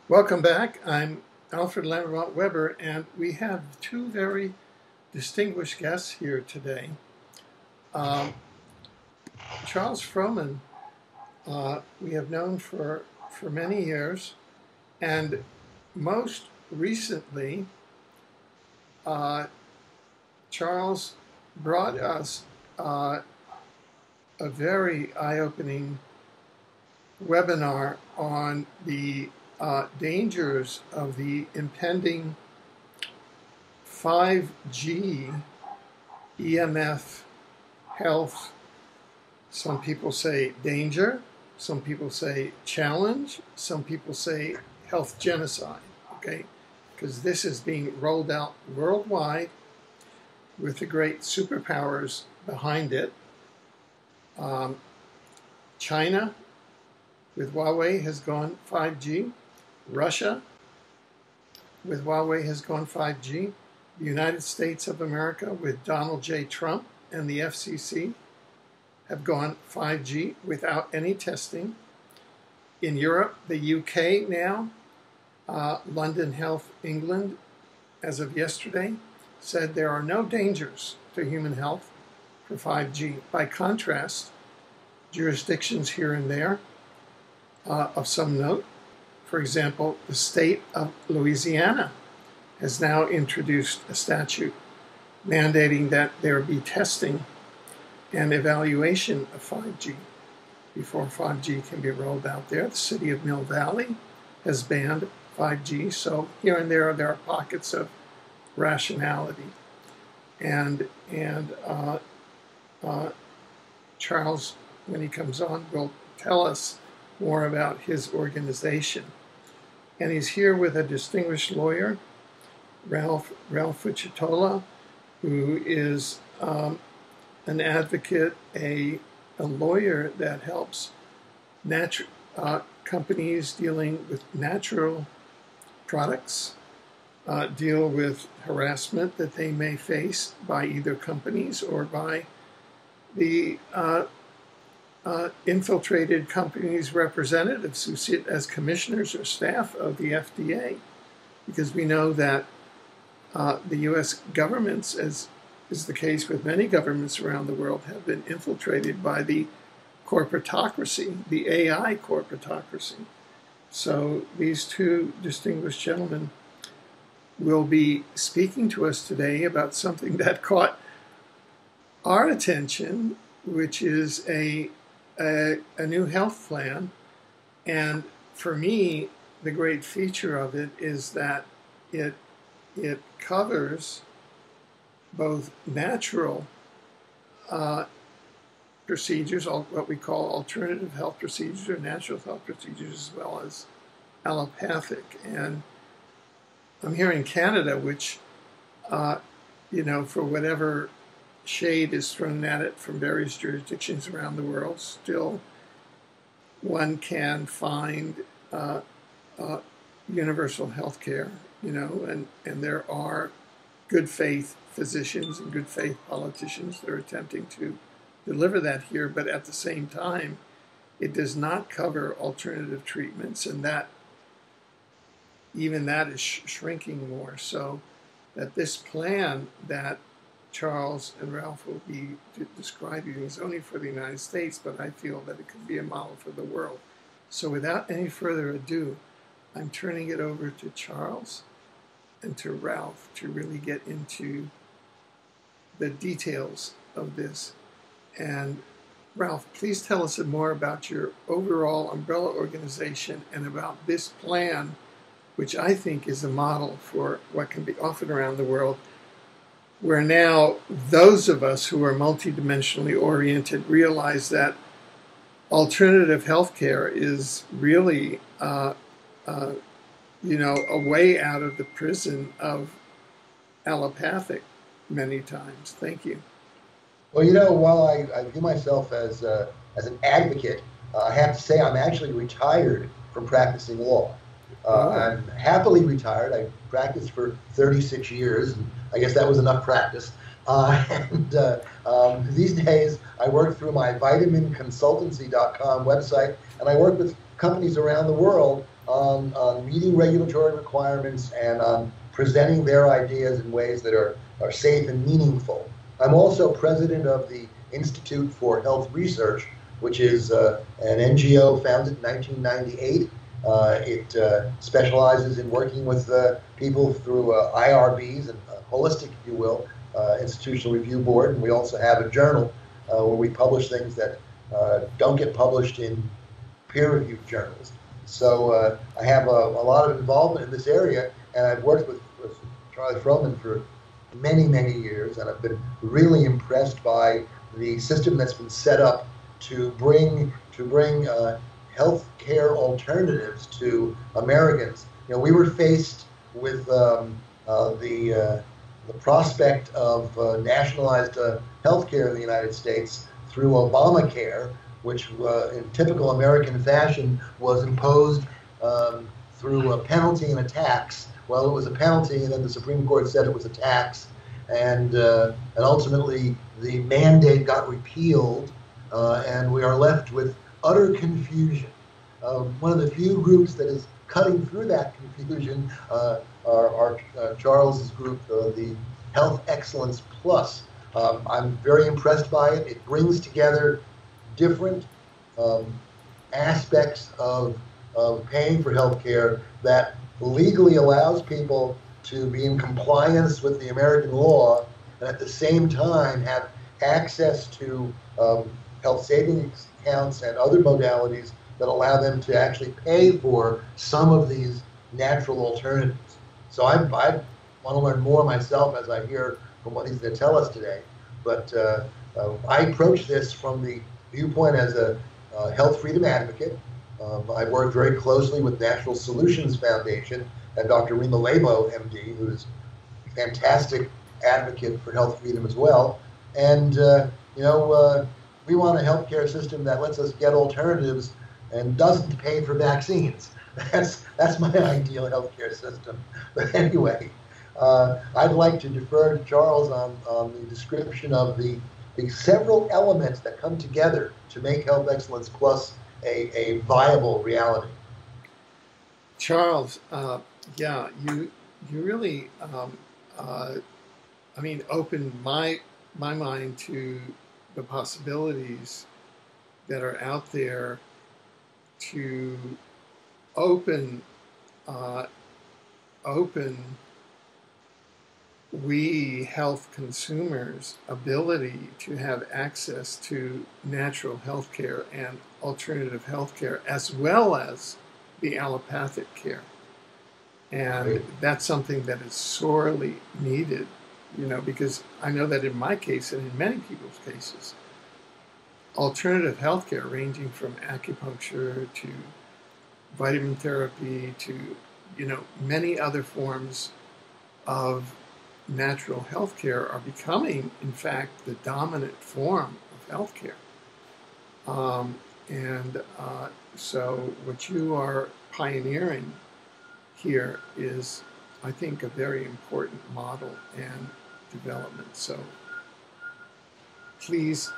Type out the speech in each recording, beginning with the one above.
Welcome back. I'm Alfred Lamont Weber, and we have two very distinguished guests here today. Um, Charles Frohman, we have known for many years, and most recently, Charles brought us a very eye-opening webinar on the dangers of the impending 5G EMF health. Some people say danger, some people say challenge, some people say health genocide, okay? Because this is being rolled out worldwide with the great superpowers behind it. China with Huawei has gone 5G. Russia with Huawei has gone 5G. The United States of America with Donald J. Trump and the FCC have gone 5G without any testing. In Europe, the UK now, London Health England, as of yesterday, said there are no dangers to human health for 5G. By contrast, jurisdictions here and there of some note, for example, the state of Louisiana has now introduced a statute mandating that there be testing and evaluation of 5G before 5G can be rolled out there. The city of Mill Valley has banned 5G, so here and there are pockets of rationality. And Charles, when he comes on, will tell us more about his organization. And he's here with a distinguished lawyer, Ralph Fucitola, who is an advocate, a lawyer that helps companies dealing with natural products deal with harassment that they may face by either companies or by the infiltrated companies' representatives who sit as commissioners or staff of the FDA, because we know that the U.S. governments, as is the case with many governments around the world, have been infiltrated by the corporatocracy, the AI corporatocracy. So these two distinguished gentlemen will be speaking to us today about something that caught our attention, which is a new health plan. And for me, the great feature of it is that it covers both natural procedures, what we call alternative health procedures or natural health procedures, as well as allopathic. And I'm here in Canada, which, for whatever shade is thrown at it from various jurisdictions around the world, still one can find universal health care, and there are good faith physicians and good faith politicians that are attempting to deliver that here, but at the same time, it does not cover alternative treatments, and that even that is shrinking more. So that this plan that Charles and Ralph will be describing is only for the United States, but I feel that it could be a model for the world. So without any further ado, I'm turning it over to Charles and to Ralph to really get into the details of this. And Ralph, please tell us more about your overall umbrella organization and about this plan, which I think is a model for what can be offered around the world, where now those of us who are multidimensionally oriented realize that alternative healthcare is really, a way out of the prison of allopathic many times. Thank you. Well, while I view myself as an advocate, I have to say I'm actually retired from practicing law. I'm happily retired. I practiced for 36 years, and I guess that was enough practice. These days, I work through my vitaminconsultancy.com website, and I work with companies around the world on meeting regulatory requirements and on presenting their ideas in ways that are safe and meaningful. I'm also president of the Institute for Health Research, which is an NGO founded in 1998. It specializes in working with people through IRBs and holistic, if you will, institutional review board. And we also have a journal where we publish things that don't get published in peer-reviewed journals. So I have a lot of involvement in this area, and I've worked with Charlie Froman for many, many years, and I've been really impressed by the system that's been set up to bring health care alternatives to Americans. You know, we were faced with the prospect of nationalized health care in the United States through Obamacare, which in typical American fashion was imposed through a penalty and a tax. Well, it was a penalty, and then the Supreme Court said it was a tax, and ultimately the mandate got repealed, and we are left with utter confusion. One of the few groups that is cutting through that confusion are Charles's group, the Health Excellence Plus. I'm very impressed by it. It brings together different aspects of paying for healthcare that legally allows people to be in compliance with the American law and at the same time have access to health savings accounts and other modalities that allow them to actually pay for some of these natural alternatives. So I want to learn more myself as I hear from what he's going to tell us today. But I approach this from the viewpoint as a health freedom advocate. I work very closely with Natural Solutions Foundation and Dr. Rima Lebo, MD, who is a fantastic advocate for health freedom as well. And, we want a healthcare system that lets us get alternatives and doesn't pay for vaccines. That's my ideal healthcare system. But anyway, I'd like to defer to Charles on the description of the several elements that come together to make Health Excellence Plus a viable reality. Charles, you really, opened my mind to the possibilities that are out there to open we health consumers' ability to have access to natural health care and alternative health care, as well as the allopathic care. And that's something that is sorely needed, because I know that in my case and in many people's cases, alternative health care ranging from acupuncture to vitamin therapy to, many other forms of natural health care are becoming, in fact, the dominant form of health care. So what you are pioneering here is, I think, a very important model and development. So please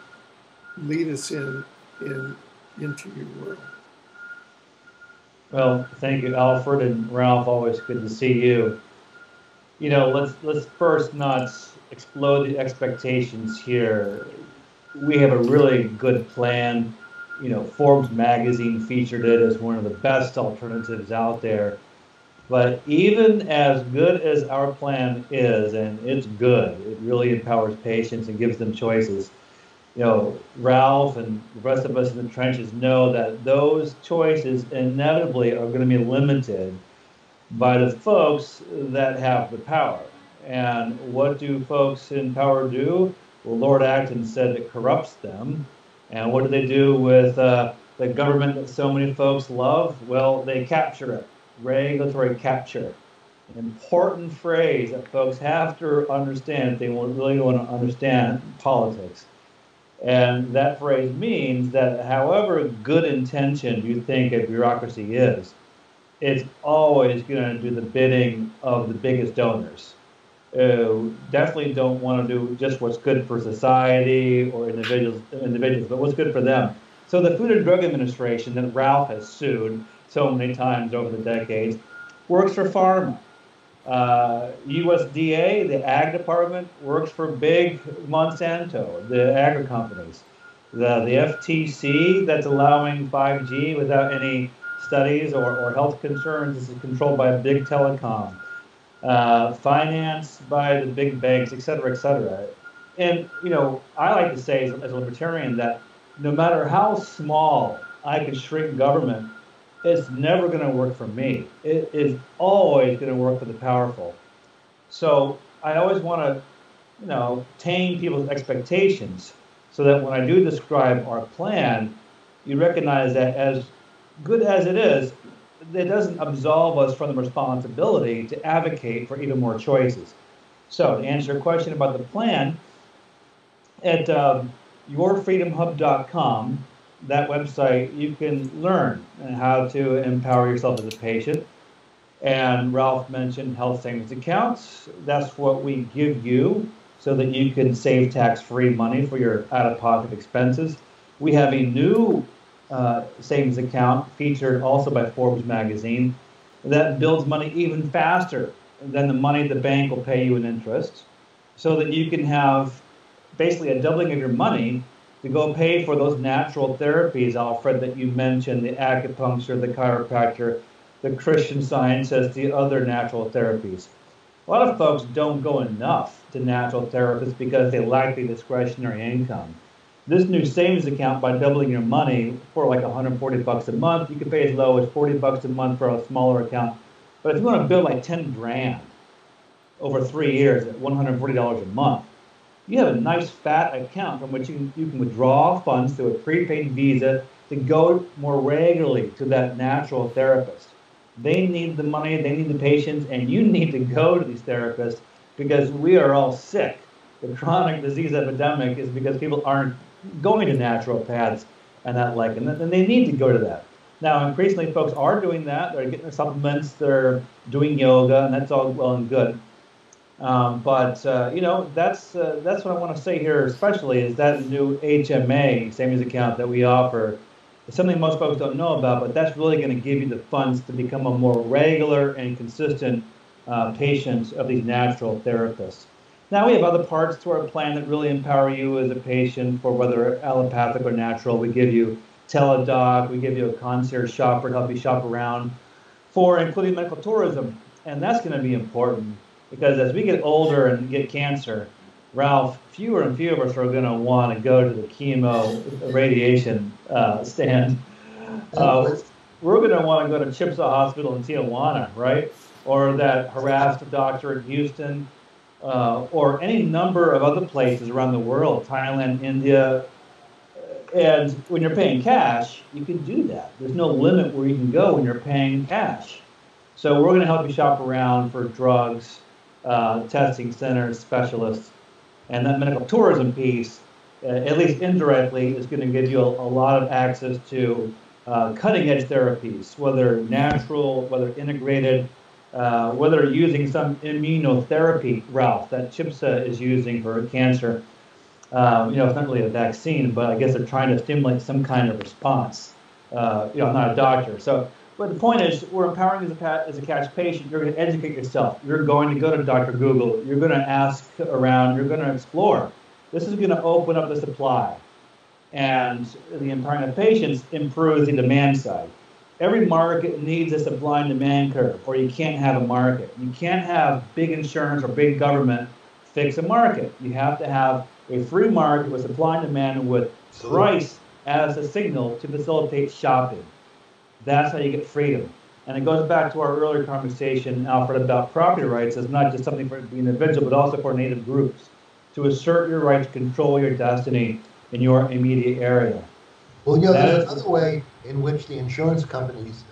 lead us into your world. Well, thank you, Alfred, and Ralph. Always good to see you. Let's first not explode the expectations here. We have a really good plan. Forbes magazine featured it as one of the best alternatives out there. But even as good as our plan is, and it's good, it really empowers patients and gives them choices. Ralph and the rest of us in the trenches know that those choices inevitably are going to be limited by the folks that have the power. And what do folks in power do? Well, Lord Acton said it corrupts them. And what do they do with the government that so many folks love? Well, they capture it. Regulatory capture. An important phrase that folks have to understand if they really want to understand politics. And that phrase means that however good intentioned you think a bureaucracy is, it's always going to do the bidding of the biggest donors. Definitely don't want to do just what's good for society or individuals, but what's good for them. So the Food and Drug Administration that Ralph has sued so many times over the decades, works for pharma. USDA, the ag department, works for big Monsanto, the agri companies. The FTC, that's allowing 5G without any studies or health concerns, this is controlled by big telecom. Financed by the big banks, et cetera, et cetera. And, I like to say as a libertarian that no matter how small I can shrink government, it's never going to work for me. It is always going to work for the powerful. So I always want to, tame people's expectations so that when I do describe our plan, you recognize that as good as it is, it doesn't absolve us from the responsibility to advocate for even more choices. So to answer your question about the plan, at yourfreedomhub.com, that website, you can learn how to empower yourself as a patient. And Ralph mentioned health savings accounts. That's what we give you so that you can save tax-free money for your out-of-pocket expenses. We have a new savings account featured also by Forbes magazine that builds money even faster than the money the bank will pay you in interest, so that you can have basically a doubling of your money to go pay for those natural therapies, Alfred, that you mentioned, the acupuncture, the chiropractor, the Christian Scientists, the other natural therapies. A lot of folks don't go enough to natural therapists because they lack the discretionary income. This new savings account, by doubling your money for like $140 a month, you can pay as low as $40 a month for a smaller account. But if you want to build like 10 grand over 3 years at $140 a month, you have a nice fat account from which you can withdraw funds through a prepaid Visa to go more regularly to that natural therapist. They need the money, they need the patients, and you need to go to these therapists because we are all sick. The chronic disease epidemic is because people aren't going to naturopaths and that like, and they need to go to that. Now, increasingly, folks are doing that. They're getting their supplements, they're doing yoga, and that's all well and good. That's what I want to say here, especially is that new HMA savings account that we offer. It's something most folks don't know about, but that's really going to give you the funds to become a more regular and consistent patient of these natural therapists. Now we have other parts to our plan that really empower you as a patient for whether allopathic or natural. We give you teledoc, we give you a concierge shopper to help you shop around for including medical tourism. And that's going to be important because as we get older and get cancer, Ralph, fewer and fewer of us are going to want to go to the chemo radiation stand. We're going to want to go to Chipsa Hospital in Tijuana, right? Or that harassed doctor in Houston, or any number of other places around the world, Thailand, India. And when you're paying cash, you can do that. There's no limit where you can go when you're paying cash. So we're going to help you shop around for drugs, testing centers, specialists. And that medical tourism piece, at least indirectly, is going to give you a lot of access to cutting-edge therapies, whether natural, whether integrated, whether using some immunotherapy, Ralph, that Chipsa is using for cancer. It's not really a vaccine, but I guess they're trying to stimulate some kind of response. I'm not a doctor. But the point is, we're empowering you as a cash patient. You're going to educate yourself. You're going to go to Dr. Google. You're going to ask around. You're going to explore. This is going to open up the supply. And the empowering of patients improves the demand side. Every market needs a supply and demand curve, or you can't have a market. You can't have big insurance or big government fix a market. You have to have a free market with supply and demand with price as a signal to facilitate shopping. That's how you get freedom. And it goes back to our earlier conversation, Alfred, about property rights as not just something for the individual, but also for native groups, to assert your right to control your destiny in your immediate area. Well, there's another way in which the insurance companies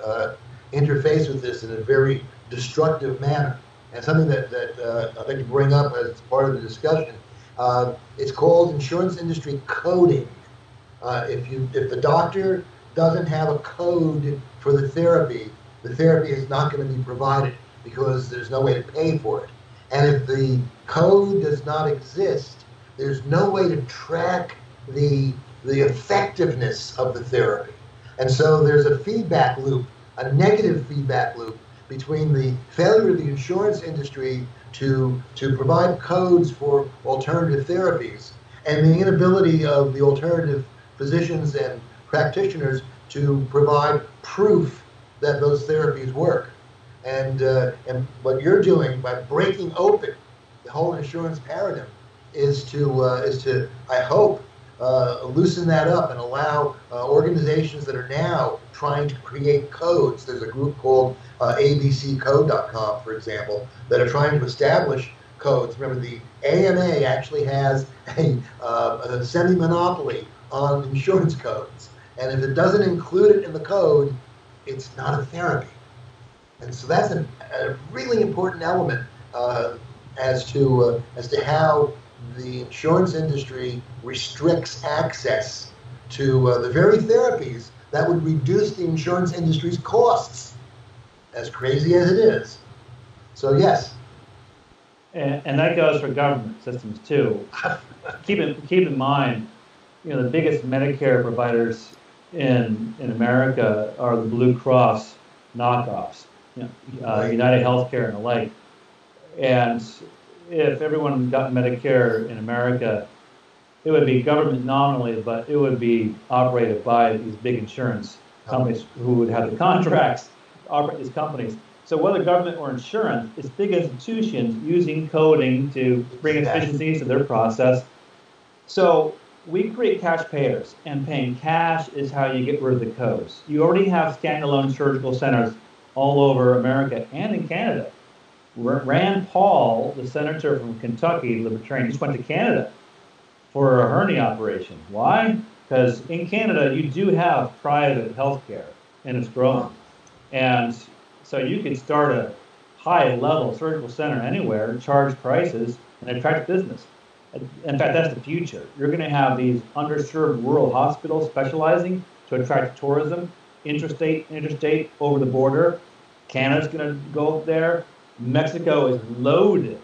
interface with this in a very destructive manner, and something that I'd like to bring up as part of the discussion. It's called insurance industry coding. If the doctor doesn't have a code for the therapy is not going to be provided because there's no way to pay for it. And if the code does not exist, there's no way to track the effectiveness of the therapy. And so there's a feedback loop a negative feedback loop between the failure of the insurance industry to provide codes for alternative therapies and the inability of the alternative physicians and practitioners to provide proof that those therapies work. And what you're doing by breaking open the whole insurance paradigm is to I hope loosen that up and allow organizations that are now trying to create codes. There's a group called abccode.com, for example, that are trying to establish codes. Remember, the AMA actually has a semi-monopoly on insurance codes, and if it doesn't include it in the code, it's not a therapy. And so that's a really important element as to how the insurance industry restricts access to the very therapies that would reduce the insurance industry's costs, as crazy as it is. So yes. And that goes for government systems too. keep in mind, the biggest Medicare providers in America are the Blue Cross knockoffs, United Healthcare and the like. And if everyone got Medicare in America, it would be government nominally, but it would be operated by these big insurance companies who would have the contracts to operate these companies. So whether government or insurance, it's big institutions using coding to bring efficiencies to their process. So we create cash payers, and paying cash is how you get rid of the codes. You already have standalone surgical centers all over America and in Canada. Rand Paul, the senator from Kentucky, Libertarian, just went to Canada for a hernia operation. Why? Because in Canada, you do have private health care, and it's growing. And so you can start a high-level surgical center anywhere, charge prices, and attract business. In fact, that's the future. You're going to have these underserved rural hospitals specializing to attract tourism, interstate, over the border. Canada's going to go up there. Mexico is loaded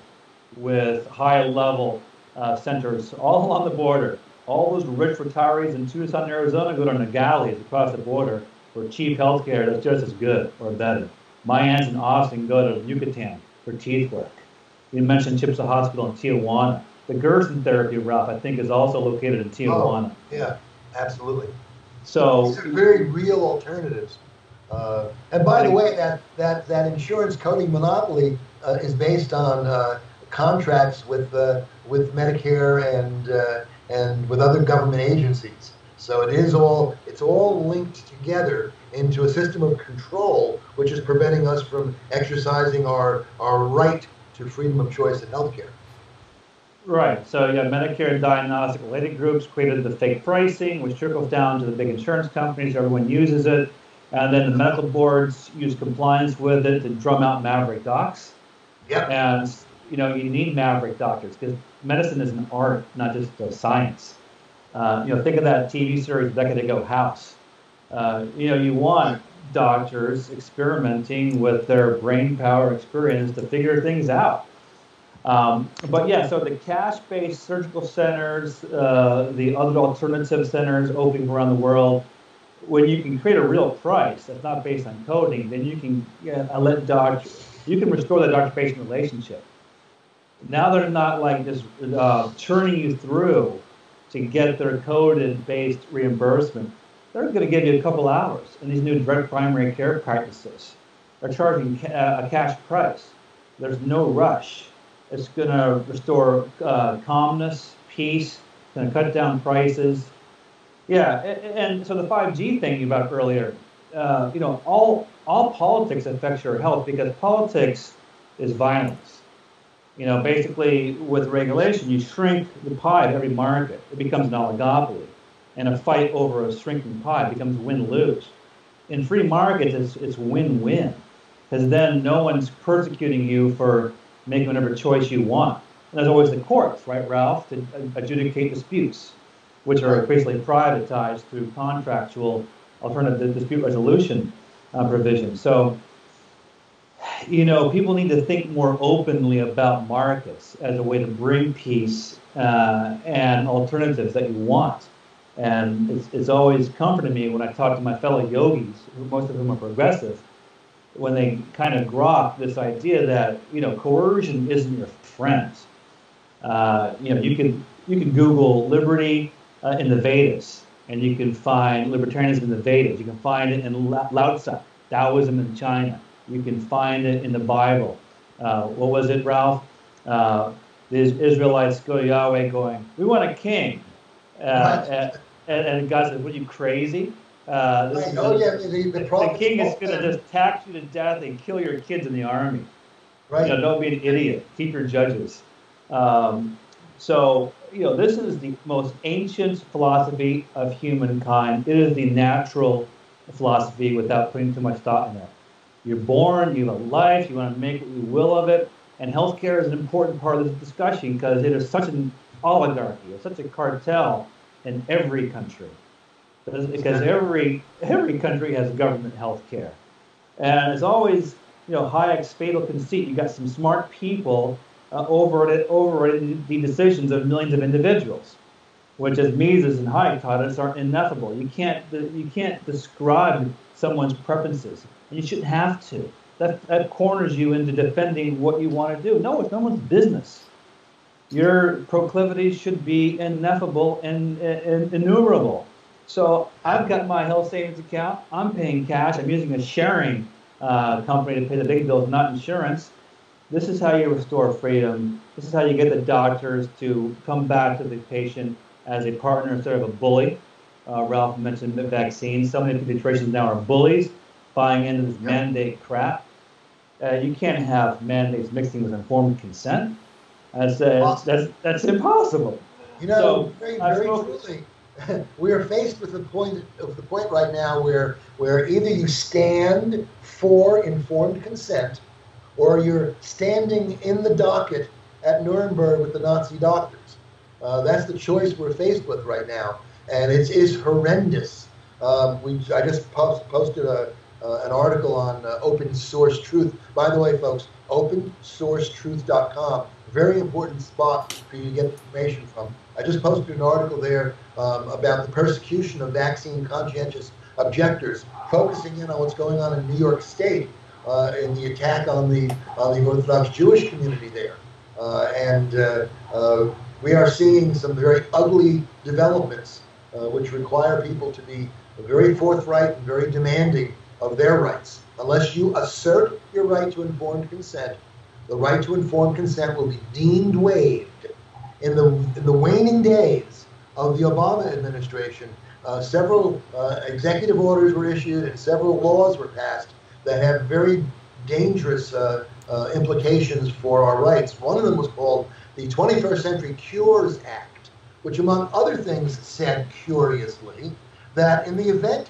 with high-level centers all along the border. All those rich retirees in Tucson, Arizona go to Nogales across the border for cheap health care that's just as good or better. My aunts in Austin go to Yucatan for teeth work. You mentioned Chipsa Hospital in Tijuana. The Gerson therapy, Ralph, I think, is also located in Tijuana. Oh, yeah, absolutely. So these are very real alternatives. And by the way, that insurance coding monopoly is based on contracts with Medicare and with other government agencies. So it's all linked together into a system of control, which is preventing us from exercising our right to freedom of choice in healthcare. Right. So you have Medicare and diagnostic related groups created the fake pricing, which trickles down to the big insurance companies. Everyone uses it. And then the medical boards use compliance with it to drum out maverick docs. Yep. And, you need maverick doctors because medicine is an art, not just a science. Think of that TV series a decade ago, House. You want doctors experimenting with their brain power experience to figure things out. But yeah, so the cash-based surgical centers, the other alternative centers opening around the world, when you can create a real price that's not based on coding, then you can you can restore the doctor-patient relationship. Now they're not like just churning you through to get their coded-based reimbursement. They're going to give you a couple hours in these new direct primary care practices. They're charging a cash price. There's no rush. It's going to restore calmness, peace, going to cut down prices. Yeah, and so the 5G thing you brought up earlier, all politics affects your health because politics is violence. Basically with regulation, you shrink the pie of every market. It becomes an oligopoly. And a fight over a shrinking pie becomes win-lose. In free markets, it's win-win. Because then no one's persecuting you for making whatever choice you want. And there's always the courts, right, Ralph, to adjudicate disputes, which are increasingly privatized through contractual alternative dispute resolution provisions. So, people need to think more openly about markets as a way to bring peace and alternatives that you want. And it's always comforting me when I talk to my fellow yogis, most of whom are progressive, when they kind of grok this idea that, you know, coercion isn't your friend. You know, you can Google liberty in the Vedas, and you can find libertarianism in the Vedas. You can find it in Lao Tzu, Taoism in China. You can find it in the Bible. What was it, Ralph? The Israelites go to Yahweh going, "We want a king," and God said, "What, are you crazy? The king is going to just tax you to death and kill your kids in the army. Right. You know, don't be an idiot. Keep your judges." So, you know, this is the most ancient philosophy of humankind. It is the natural philosophy without putting too much thought in it. You're born, you have a life, you want to make what you will of it, and healthcare is an important part of this discussion because it is such an oligarchy, it's such a cartel in every country. Because every country has government healthcare. And it's always, you know, Hayek's fatal conceit. You got some smart people overriding the decisions of millions of individuals, which, as Mises and Hayek taught us, are ineffable. You can't describe someone's preferences, and you shouldn't have to. That corners you into defending what you want to do. No, it's no one's business. Your proclivities should be ineffable and innumerable. So I've got my health savings account. I'm paying cash. I'm using a sharing company to pay the big bills, not insurance. This is how you restore freedom. This is how you get the doctors to come back to the patient as a partner instead of a bully. Ralph mentioned the vaccines. So many pediatricians now are bullies, buying into this mandate crap. You can't have mandates mixing with informed consent. That's impossible. You know, so, very truly, we are faced with the point right now where either you stand for informed consent, or you're standing in the docket at Nuremberg with the Nazi doctors. That's the choice we're faced with right now, and it is horrendous. I just posted an article on open source truth. By the way, folks, opensourcetruth.com, very important spot for you to get information from. I just posted an article there about the persecution of vaccine conscientious objectors, focusing in on what's going on in New York State in the attack on the Orthodox Jewish community there. We are seeing some very ugly developments which require people to be very forthright and very demanding of their rights. Unless you assert your right to informed consent, the right to informed consent will be deemed waived. In the waning days of the Obama administration, several executive orders were issued and several laws were passed that have very dangerous implications for our rights. One of them was called the 21st Century Cures Act, which, among other things, said curiously that in the event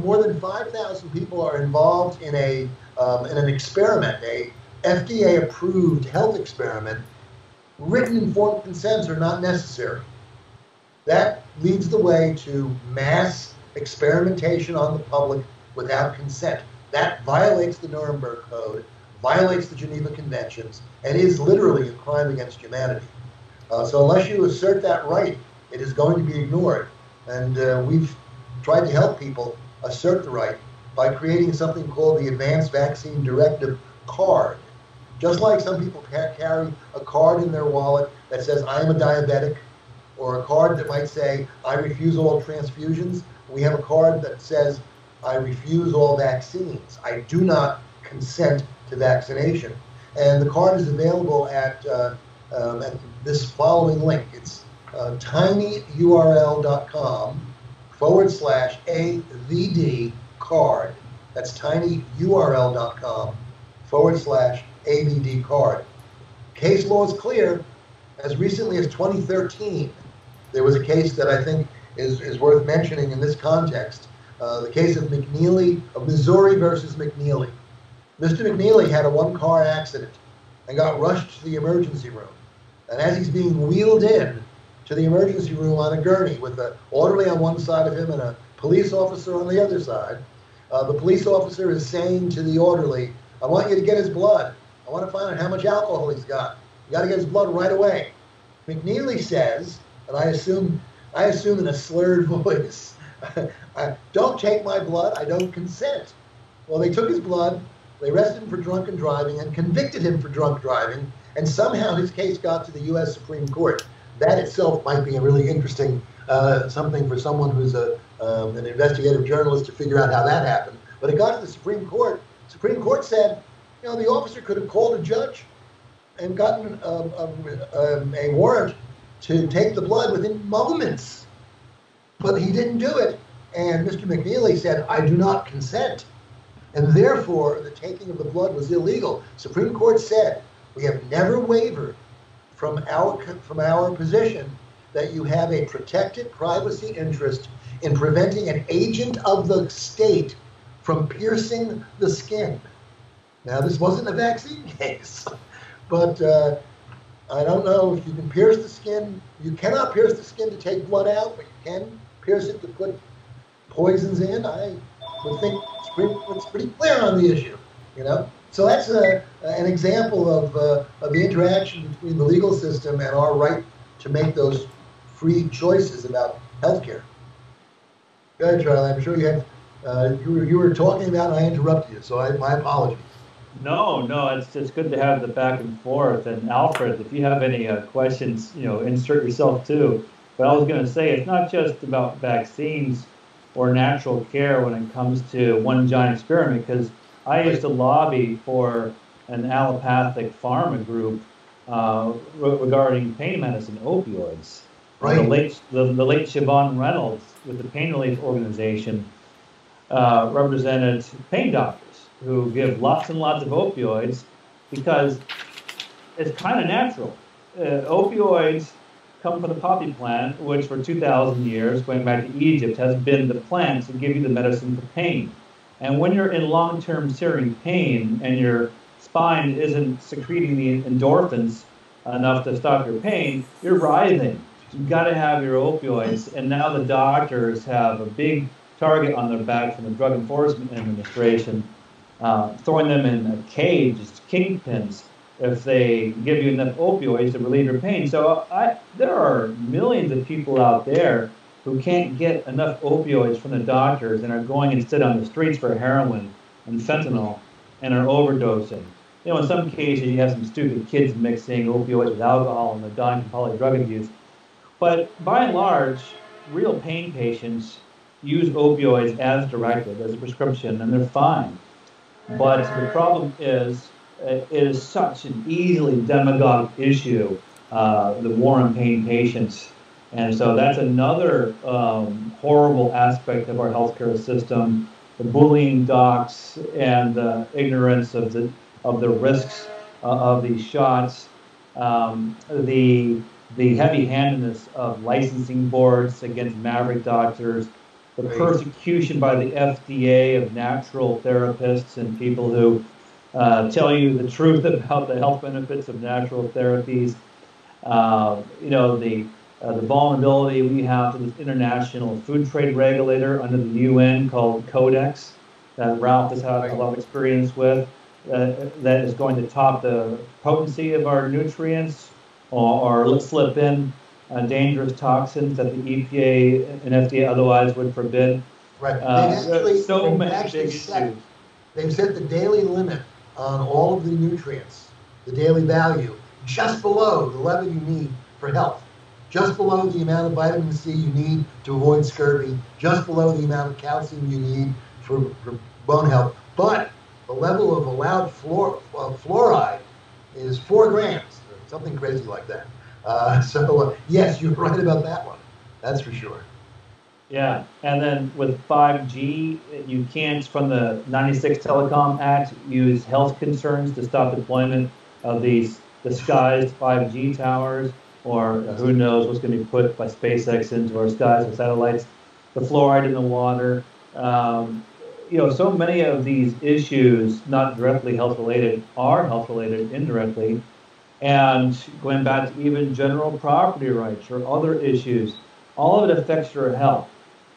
more than 5,000 people are involved in an experiment, a FDA-approved health experiment, written informed consents are not necessary. That leads the way to mass experimentation on the public without consent. That violates the Nuremberg Code, violates the Geneva Conventions, and is literally a crime against humanity. So unless you assert that right, it is going to be ignored. And we've tried to help people assert the right by creating something called the Advanced Vaccine Directive card. Just like some people carry a card in their wallet that says, "I am a diabetic," or a card that might say, "I refuse all transfusions," we have a card that says, "I refuse all vaccines. I do not consent to vaccination." And the card is available at this following link. It's tinyurl.com/AVD card. That's tinyurl.com/AVD card. Case law is clear. As recently as 2013, there was a case that I think is worth mentioning in this context. The case of Missouri versus McNeely. Mr. McNeely had a one-car accident and got rushed to the emergency room. And as he's being wheeled in to the emergency room on a gurney with an orderly on one side of him and a police officer on the other side, the police officer is saying to the orderly, "I want you to get his blood. I want to find out how much alcohol he's got. You got to get his blood right away." McNeely says, and I assume in a slurred voice, "Don't take my blood. I don't consent." Well, they took his blood. They arrested him for drunken driving and convicted him for drunk driving, and somehow his case got to the U.S. Supreme Court. That itself might be a really interesting something for someone who's an investigative journalist to figure out how that happened. But it got to the Supreme Court. Supreme Court said, you know, the officer could have called a judge and gotten a warrant to take the blood within moments. But he didn't do it. And Mr. McNeely said, I do not consent. And therefore, the taking of the blood was illegal. Supreme Court said, we have never wavered from our position that you have a protected privacy interest in preventing an agent of the state from piercing the skin. Now, this wasn't a vaccine case, but I don't know if you can pierce the skin. You cannot pierce the skin to take blood out, but you can pierce it to put poisons in. I would think Supreme Court's pretty clear on the issue, you know? So that's an example of the interaction between the legal system and our right to make those free choices about healthcare. Go ahead, Charlie. I'm sure you have you were talking about, and I interrupted you, so my apologies. No, it's good to have the back and forth. And Alfred, if you have any questions, you know, insert yourself too. But I was going to say, it's not just about vaccines or natural care when it comes to one giant experiment, because I used to lobby for an allopathic pharma group regarding pain medicine, opioids. Right. The late Siobhan Reynolds with the Pain Relief Organization represented pain doctors who give lots and lots of opioids because it's kind of natural. Opioids come from the poppy plant, which for 2,000 years, going back to Egypt, has been the plant to give you the medicine for pain. And when you're in long-term searing pain and your spine isn't secreting the endorphins enough to stop your pain, you're writhing. You've got to have your opioids. And now the doctors have a big target on their back from the Drug Enforcement Administration, throwing them in a cage as kingpins if they give you enough opioids to relieve your pain. So there are millions of people out there who can't get enough opioids from the doctors and are going instead on the streets for heroin and fentanyl and are overdosing. You know, in some cases you have some stupid kids mixing opioids with alcohol and they're dying from polydrug abuse. But by and large, real pain patients use opioids as directed, as a prescription, and they're fine. But the problem is, it is such an easily demagogue issue, the war on pain patients. And so that's another horrible aspect of our healthcare system, the bullying docs and the ignorance of the risks of these shots, the heavy-handedness of licensing boards against maverick doctors, the persecution by the FDA of natural therapists and people who tell you the truth about the health benefits of natural therapies. You know, the vulnerability we have to this international food trade regulator under the UN called Codex that Ralph has had a lot of experience with, that is going to top the potency of our nutrients or slip in dangerous toxins that the EPA and FDA otherwise would forbid. Right. They've set the daily limit on all of the nutrients, the daily value, just below the level you need for health, just below the amount of vitamin C you need to avoid scurvy, just below the amount of calcium you need for bone health. But the level of allowed fluoride is 4 grams, something crazy like that. Yes, you're right about that one. That's for sure. Yeah, and then with 5G, you can't, from the 96 Telecom Act, use health concerns to stop deployment of these disguised 5G towers, or who knows what's going to be put by SpaceX into our skies with satellites, the fluoride in the water. You know, so many of these issues, not directly health-related, are health-related indirectly. And going back to even general property rights or other issues, all of it affects your health.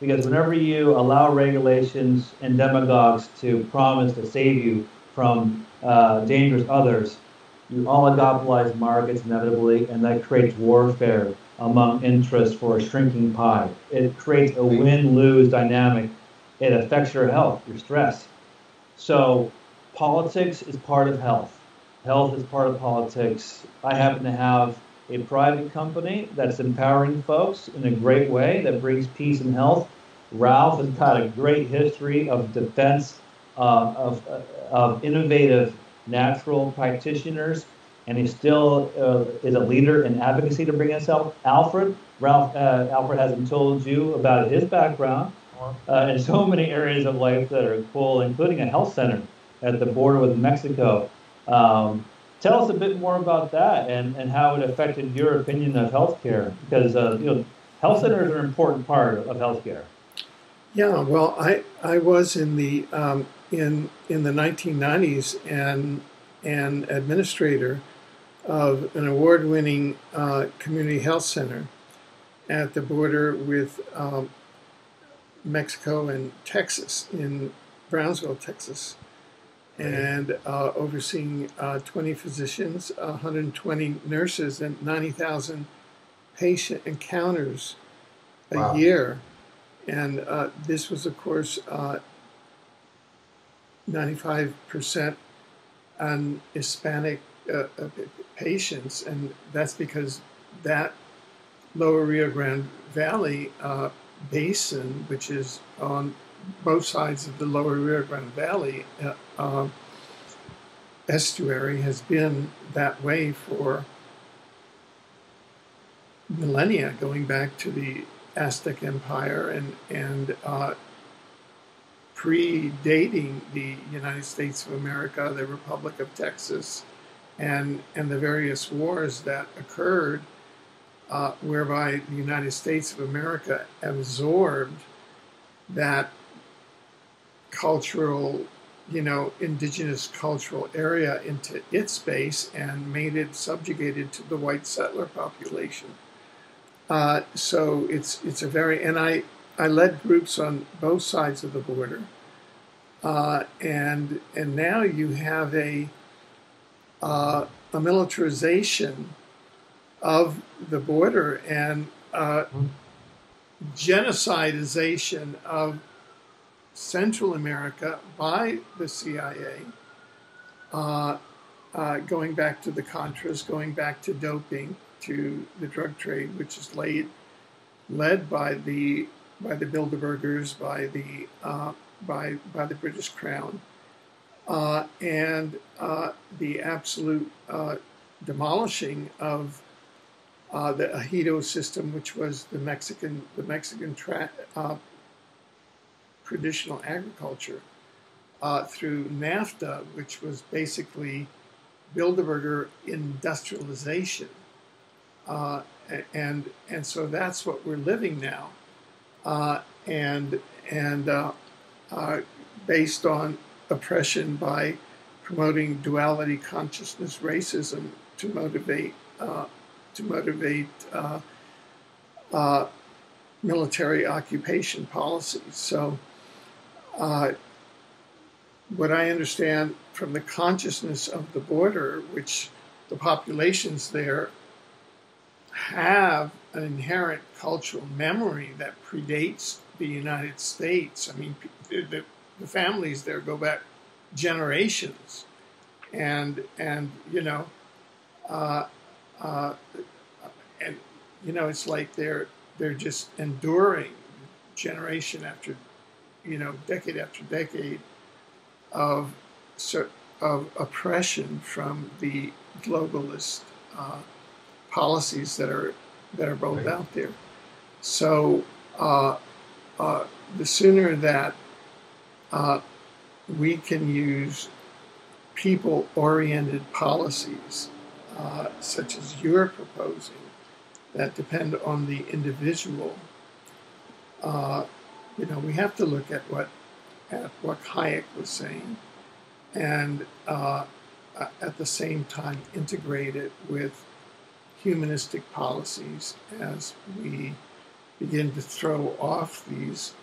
Because whenever you allow regulations and demagogues to promise to save you from dangerous others, you oligopolize markets inevitably, and that creates warfare among interests for a shrinking pie. It creates a win-lose dynamic. It affects your health, your stress. So politics is part of health. Health is part of politics. I happen to have a private company that's empowering folks in a great way that brings peace and health. Ralph has got a great history of defense of innovative natural practitioners, and he still is a leader in advocacy to bring us up. Alfred hasn't told you about his background in so many areas of life that are cool, including a health center at the border with Mexico. Tell us a bit more about that and how it affected your opinion of healthcare, because health centers are an important part of healthcare. Yeah, well, I was in the 1990s and administrator of an award-winning community health center at the border with Mexico and Texas, in Brownsville, Texas, and overseeing 20 physicians, 120 nurses, and 90,000 patient encounters a year. And this was, of course, 95% on Hispanic patients, and that's because that Lower Rio Grande Valley basin, which is on both sides of the Lower Rio Grande Valley estuary, has been that way for millennia, going back to the Aztec Empire and predating the United States of America, the Republic of Texas, and the various wars that occurred, whereby the United States of America absorbed that cultural, indigenous cultural area into its base and made it subjugated to the white settler population. So it's a very, and I led groups on both sides of the border, and now you have a militarization of the border and genocidization of Central America by the CIA, going back to the Contras, going back to doping, to the drug trade, which is led by the Bilderbergers, by the British Crown, and the absolute demolishing of the ejido system, which was the Mexican traditional agriculture, through NAFTA, which was basically Bilderberger industrialization. And so that's what we're living now, and based on oppression by promoting duality consciousness racism to motivate military occupation policies. So what I understand from the consciousness of the border, which the populations there have an inherent cultural memory that predates the United States. I mean, the families there go back generations, and it's like they're just enduring generation after, decade after decade of oppression from the globalist policies that are rolled out there. So the sooner that we can use people-oriented policies, such as you're proposing, that depend on the individual, we have to look at what Hayek was saying, and at the same time integrate it with humanistic policies as we begin to throw off these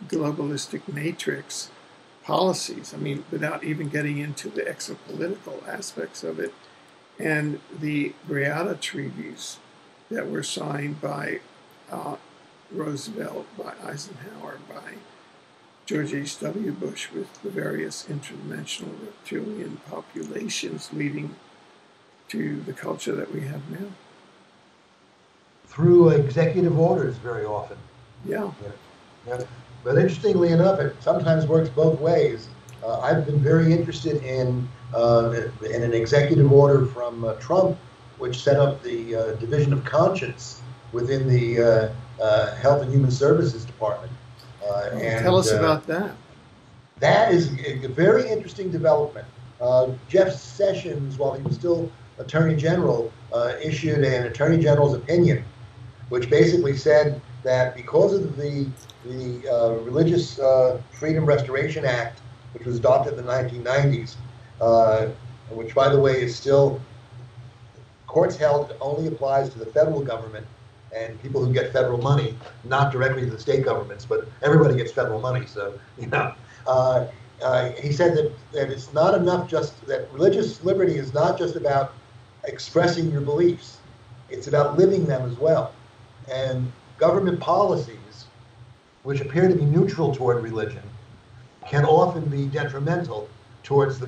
globalistic matrix policies. I mean, without even getting into the exopolitical aspects of it, and the Greada treaties that were signed by Roosevelt, by Eisenhower, by George H.W. Bush with the various interdimensional reptilian populations leading to the culture that we have now. Through executive orders very often. Yeah. Yeah. But interestingly enough, it sometimes works both ways. I've been very interested in an executive order from Trump, which set up the Division of Conscience within the Health and Human Services Department. Tell us about that. That is a very interesting development. Jeff Sessions, while he was still Attorney General, issued an Attorney General's opinion, which basically said that because of the Religious Freedom Restoration Act, which was adopted in the 1990s, which, by the way, is still, courts held it only applies to the federal government and people who get federal money, not directly to the state governments, but everybody gets federal money. So, you know, he said that it's not enough that religious liberty is not just about expressing your beliefs. It's about living them as well. And government policies, which appear to be neutral toward religion, can often be detrimental towards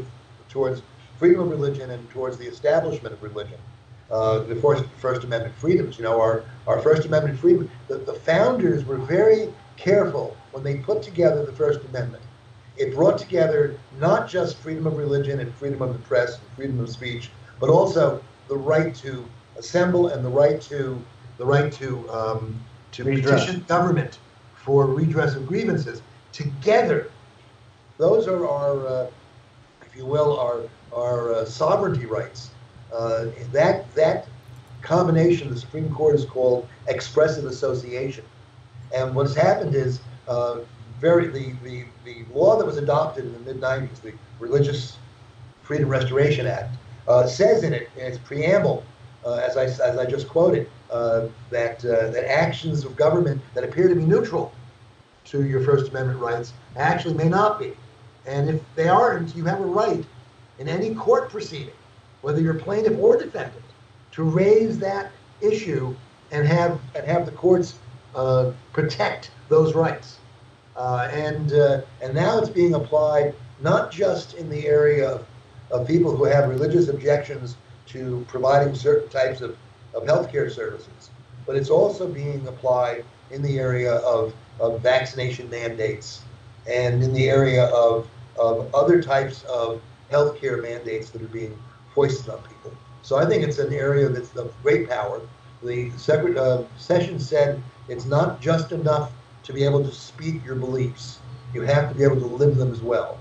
freedom of religion and towards the establishment of religion. The First Amendment freedoms, you know, our First Amendment freedom, the founders were very careful when they put together the First Amendment. It brought together not just freedom of religion and freedom of the press and freedom of speech, but also the right to assemble and the right to petition government for redress of grievances. Together, those are our, if you will, our sovereignty rights. That combination, the Supreme Court has called expressive association. And what has happened is the law that was adopted in the mid-90s, the Religious Freedom Restoration Act, says in its preamble, as I just quoted, that actions of government that appear to be neutral to your First Amendment rights actually may not be. And if they aren't, you have a right in any court proceeding, whether you're plaintiff or defendant, to raise that issue and have the courts protect those rights. And now it's being applied not just in the area of people who have religious objections to providing certain types of healthcare services, but it's also being applied in the area of vaccination mandates and in the area of other types of healthcare mandates that are being foisted on people. So I think it's an area that's of great power. The Sessions said it's not just enough to be able to speak your beliefs. You have to be able to live them as well.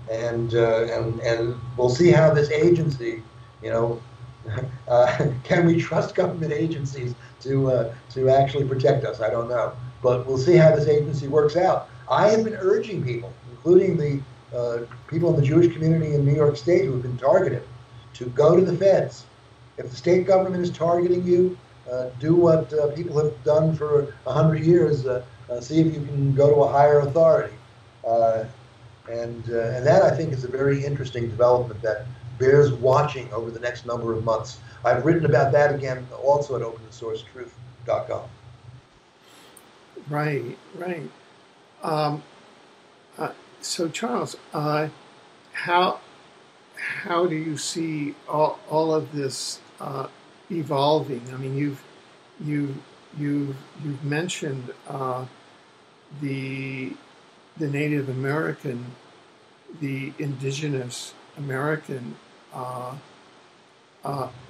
And we'll see how this agency, you know, can we trust government agencies to actually protect us? I don't know. But we'll see how this agency works out. I have been urging people, including the people in the Jewish community in New York State who have been targeted, to go to the feds. If the state government is targeting you, do what people have done for 100 years. See if you can go to a higher authority. And that, I think, is a very interesting development that bears watching over the next number of months. I've written about that again also at openthesourcetruth.com. Right. So, Charles, how do you see all of this evolving? I mean, you've mentioned the Native American, the indigenous American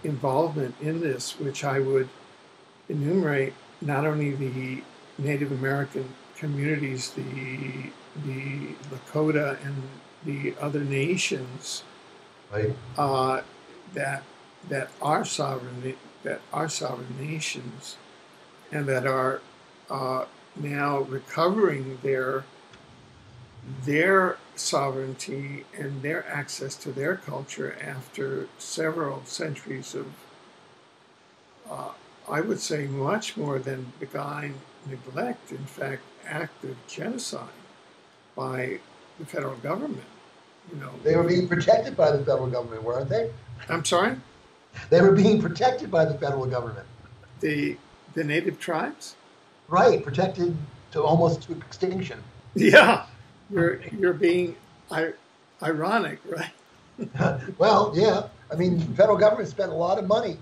involvement in this, which I would enumerate not only the Native American communities, the Lakota and the other nations, right, that are sovereign nations, and that are now recovering their sovereignty and their access to their culture after several centuries of, I would say, much more than benign neglect, in fact, active genocide by the federal government. You know, they were being protected by the federal government, weren't they? I'm sorry? They were being protected by the federal government. The native tribes? Right, protected to almost to extinction. Yeah. you're being ironic, right? Well, yeah. I mean, the federal government spent a lot of money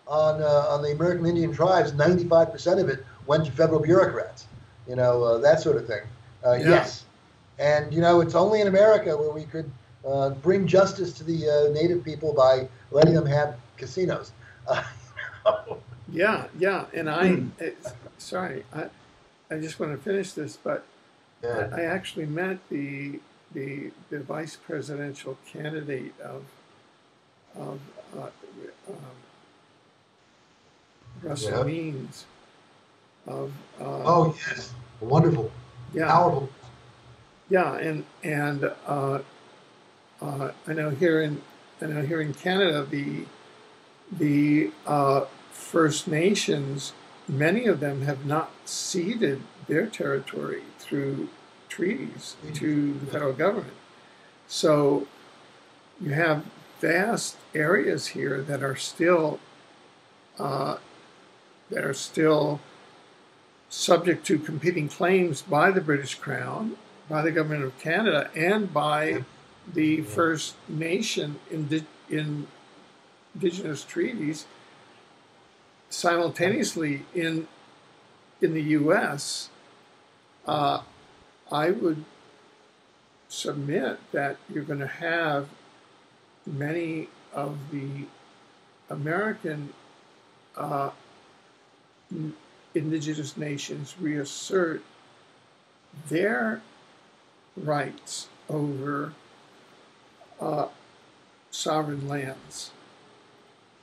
on the American Indian tribes. 95% of it went to federal bureaucrats. That sort of thing. Yeah. Yes, and it's only in America where we could bring justice to the native people by letting them have casinos. Yeah, yeah. And sorry, I just want to finish this, but Yeah. I actually met the vice presidential candidate of Russell Yeah. Means of Oh yes, wonderful, yeah, powerful. yeah, and I know here in Canada the First Nations, many of them have not ceded their territory through treaties to the federal government. So you have vast areas here that are still subject to competing claims by the British Crown, by the government of Canada, and by the First Nation indigenous treaties simultaneously in the U.S. I would submit that you're going to have many of the American indigenous nations reassert their rights over sovereign lands.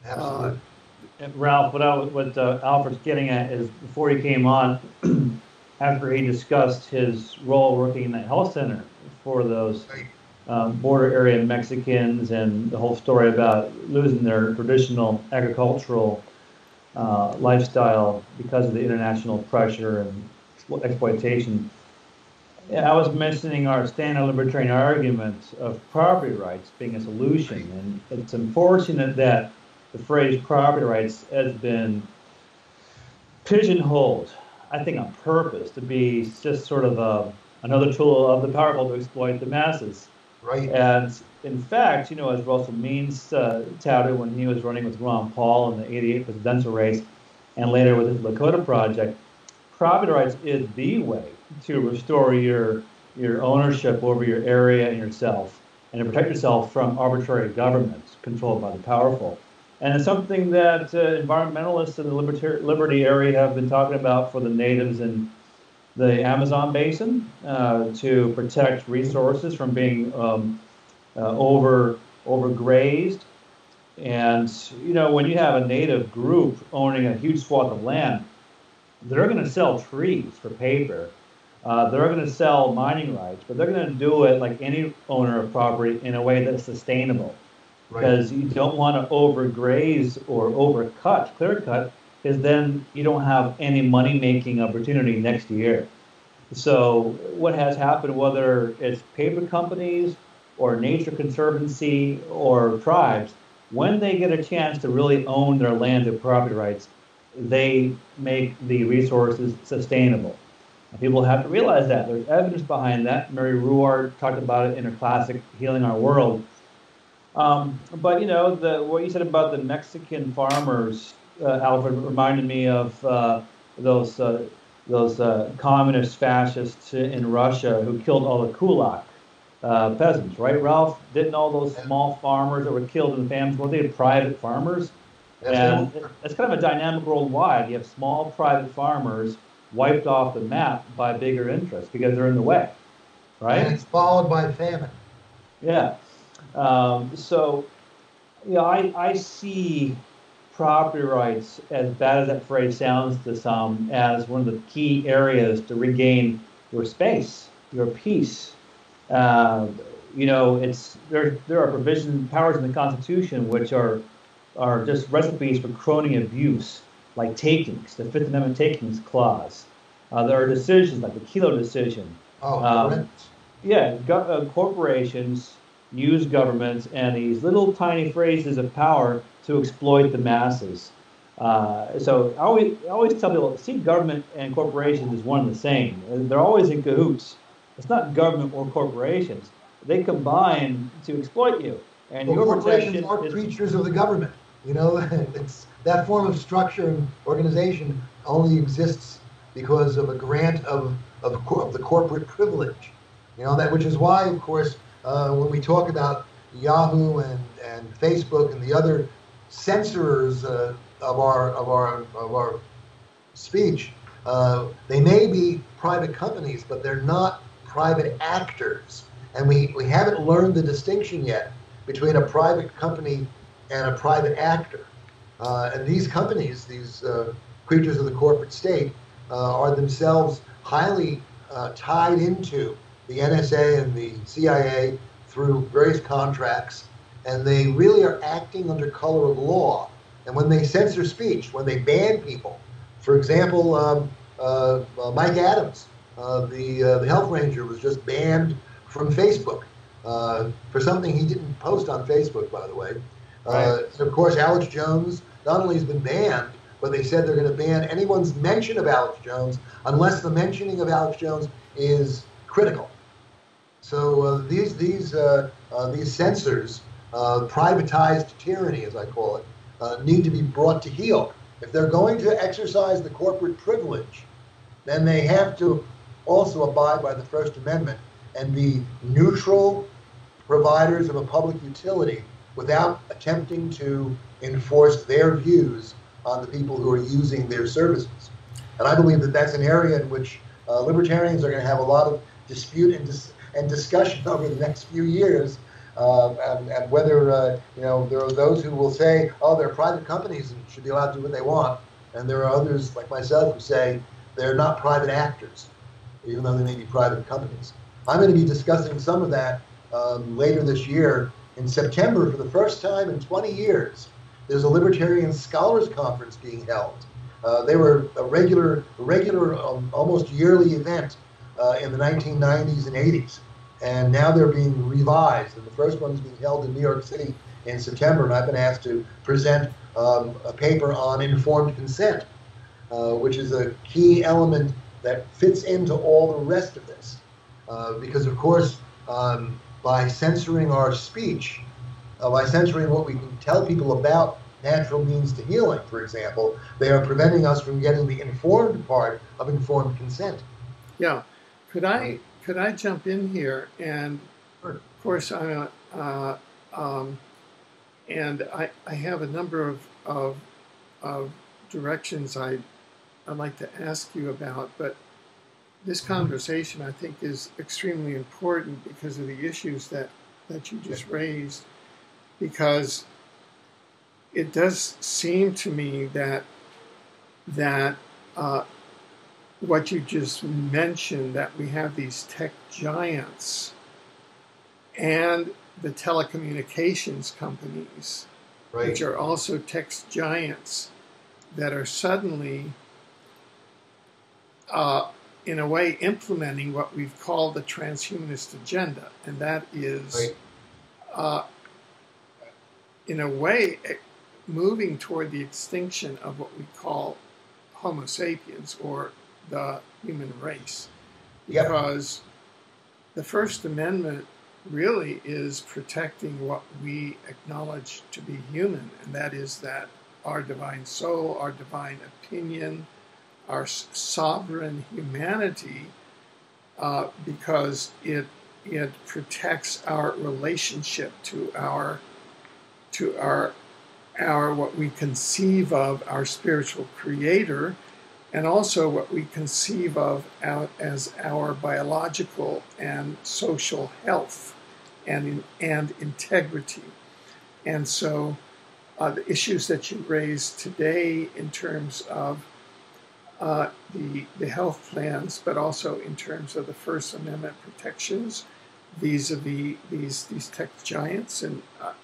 Absolutely. And Ralph, what Alfred's getting at is before he came on, after he discussed his role working in the health center for those border area Mexicans and the whole story about losing their traditional agricultural lifestyle because of the international pressure and exploitation. I was mentioning our standard libertarian argument of property rights being a solution, and it's unfortunate that the phrase property rights has been pigeonholed, I think on purpose, to be just sort of another tool of the powerful to exploit the masses. Right. And in fact, as Russell Means touted when he was running with Ron Paul in the '88 presidential race, and later with his Lakota project, property rights is the way to restore your ownership over your area and yourself, and to protect yourself from arbitrary governments controlled by the powerful. And it's something that environmentalists in the liberty area have been talking about for the natives in the Amazon basin to protect resources from being overgrazed. And when you have a native group owning a huge swath of land, they're going to sell trees for paper. They're going to sell mining rights, but they're going to do it like any owner of property in a way that's sustainable. Because you don't want to overgraze or clear cut, because then you don't have any money-making opportunity next year. So what has happened, whether it's paper companies or Nature Conservancy or tribes, when they get a chance to really own their land and property rights, they make the resources sustainable. And people have to realize that. There's evidence behind that. Mary Ruwart talked about it in her classic Healing Our World. But what you said about the Mexican farmers, Alfred, reminded me of those communist fascists in Russia who killed all the kulak peasants, right, Ralph? Didn't all those small farmers that were killed in the famines, weren't they private farmers? And it's kind of a dynamic worldwide. You have small private farmers wiped off the map by bigger interests because they're in the way, right? And it's followed by famine. Yeah. I see property rights, as bad as that phrase sounds to some, as one of the key areas to regain your space, your peace. There are powers in the Constitution which are just recipes for crony abuse, like takings, the Fifth Amendment takings clause. There are decisions like the Kelo decision. Corporations use governments and these little tiny phrases of power to exploit the masses. So I always tell people, see government and corporations as one and the same. They're always in cahoots. It's not government or corporations. They combine to exploit you. And Well, your corporations protection are is creatures of the government. You know, it's that form of structure and organization only exists because of a grant of the corporate privilege. You know that, which is why, of course, when we talk about Yahoo and Facebook and the other censorers of our speech, they may be private companies, but they're not private actors. And we haven't learned the distinction yet between a private company and a private actor. And these companies, these creatures of the corporate state, are themselves highly tied into the NSA and the CIA through various contracts, and they really are acting under color of law. And when they censor speech, when they ban people, for example, Mike Adams, the health ranger, was just banned from Facebook for something he didn't post on Facebook, by the way. right. Of course, Alex Jones not only has been banned, but they said they're going to ban anyone's mention of Alex Jones unless the mentioning of Alex Jones is critical. So these censors, privatized tyranny, as I call it, need to be brought to heel. If they're going to exercise the corporate privilege, then they have to also abide by the First Amendment and be neutral providers of a public utility without attempting to enforce their views on the people who are using their services. And I believe that that's an area in which libertarians are going to have a lot of dispute and discussion over the next few years. And whether, there are those who will say, oh, they're private companies and should be allowed to do what they want. And there are others, like myself, who say they're not private actors, even though they may be private companies. I'm going to be discussing some of that later this year. In September, for the first time in 20 years, there's a Libertarian Scholars Conference being held. They were a regular almost yearly event in the 1990s and 80s. And now they're being revised. And the first one is being held in New York City in September. And I've been asked to present a paper on informed consent, which is a key element that fits into all the rest of this. Because, of course, by censoring our speech, by censoring what we can tell people about natural means to healing, for example, they are preventing us from getting the informed part of informed consent. Yeah. Could I jump in here? And of course, and I have a number of directions I'd like to ask you about, but this conversation, I think, is extremely important because of the issues that you just raised, because it does seem to me that what you just mentioned, that we have these tech giants and the telecommunications companies, Right. which are also tech giants, that are suddenly, in a way, implementing what we've called the transhumanist agenda. And that is, Right. in a way, moving toward the extinction of what we call Homo sapiens, or the human race. Yep. Because the First Amendment really is protecting what we acknowledge to be human, and that is that our divine soul, our divine opinion, our sovereign humanity, because it protects our relationship to our what we conceive of our spiritual creator, and also what we conceive of as our biological and social health and integrity. And so the issues that you raised today in terms of the health plans, but also in terms of the First Amendment protections vis-a-vis these tech giants, and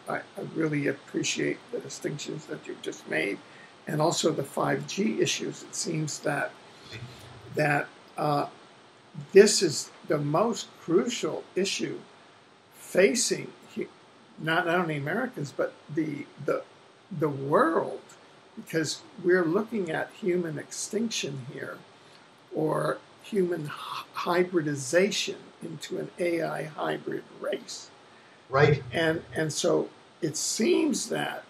I really appreciate the distinctions that you've just made, and also the 5G issues. It seems that this is the most crucial issue facing not only Americans but the world, because we're looking at human extinction here, or human hybridization into an AI hybrid race. Right. And so it seems that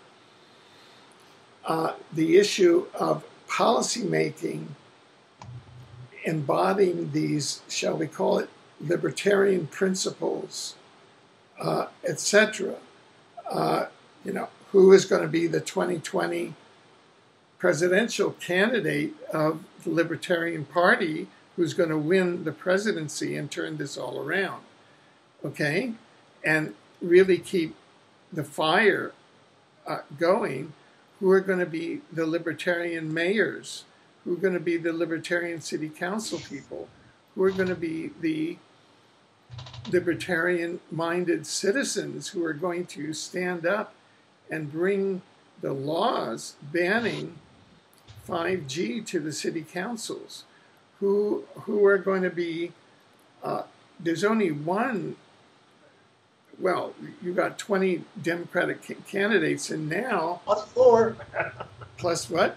the issue of policymaking embodying these, shall we call it, libertarian principles, etc. Who is going to be the 2020 presidential candidate of the Libertarian Party who's going to win the presidency and turn this all around, okay? And really keep the fire going. Who are going to be the libertarian mayors? Who are going to be the libertarian city council people? Who are going to be the libertarian-minded citizens who are going to stand up and bring the laws banning 5G to the city councils? Who are going to be, there's only one, well, you got 20 Democratic candidates, and now... 24. Plus what?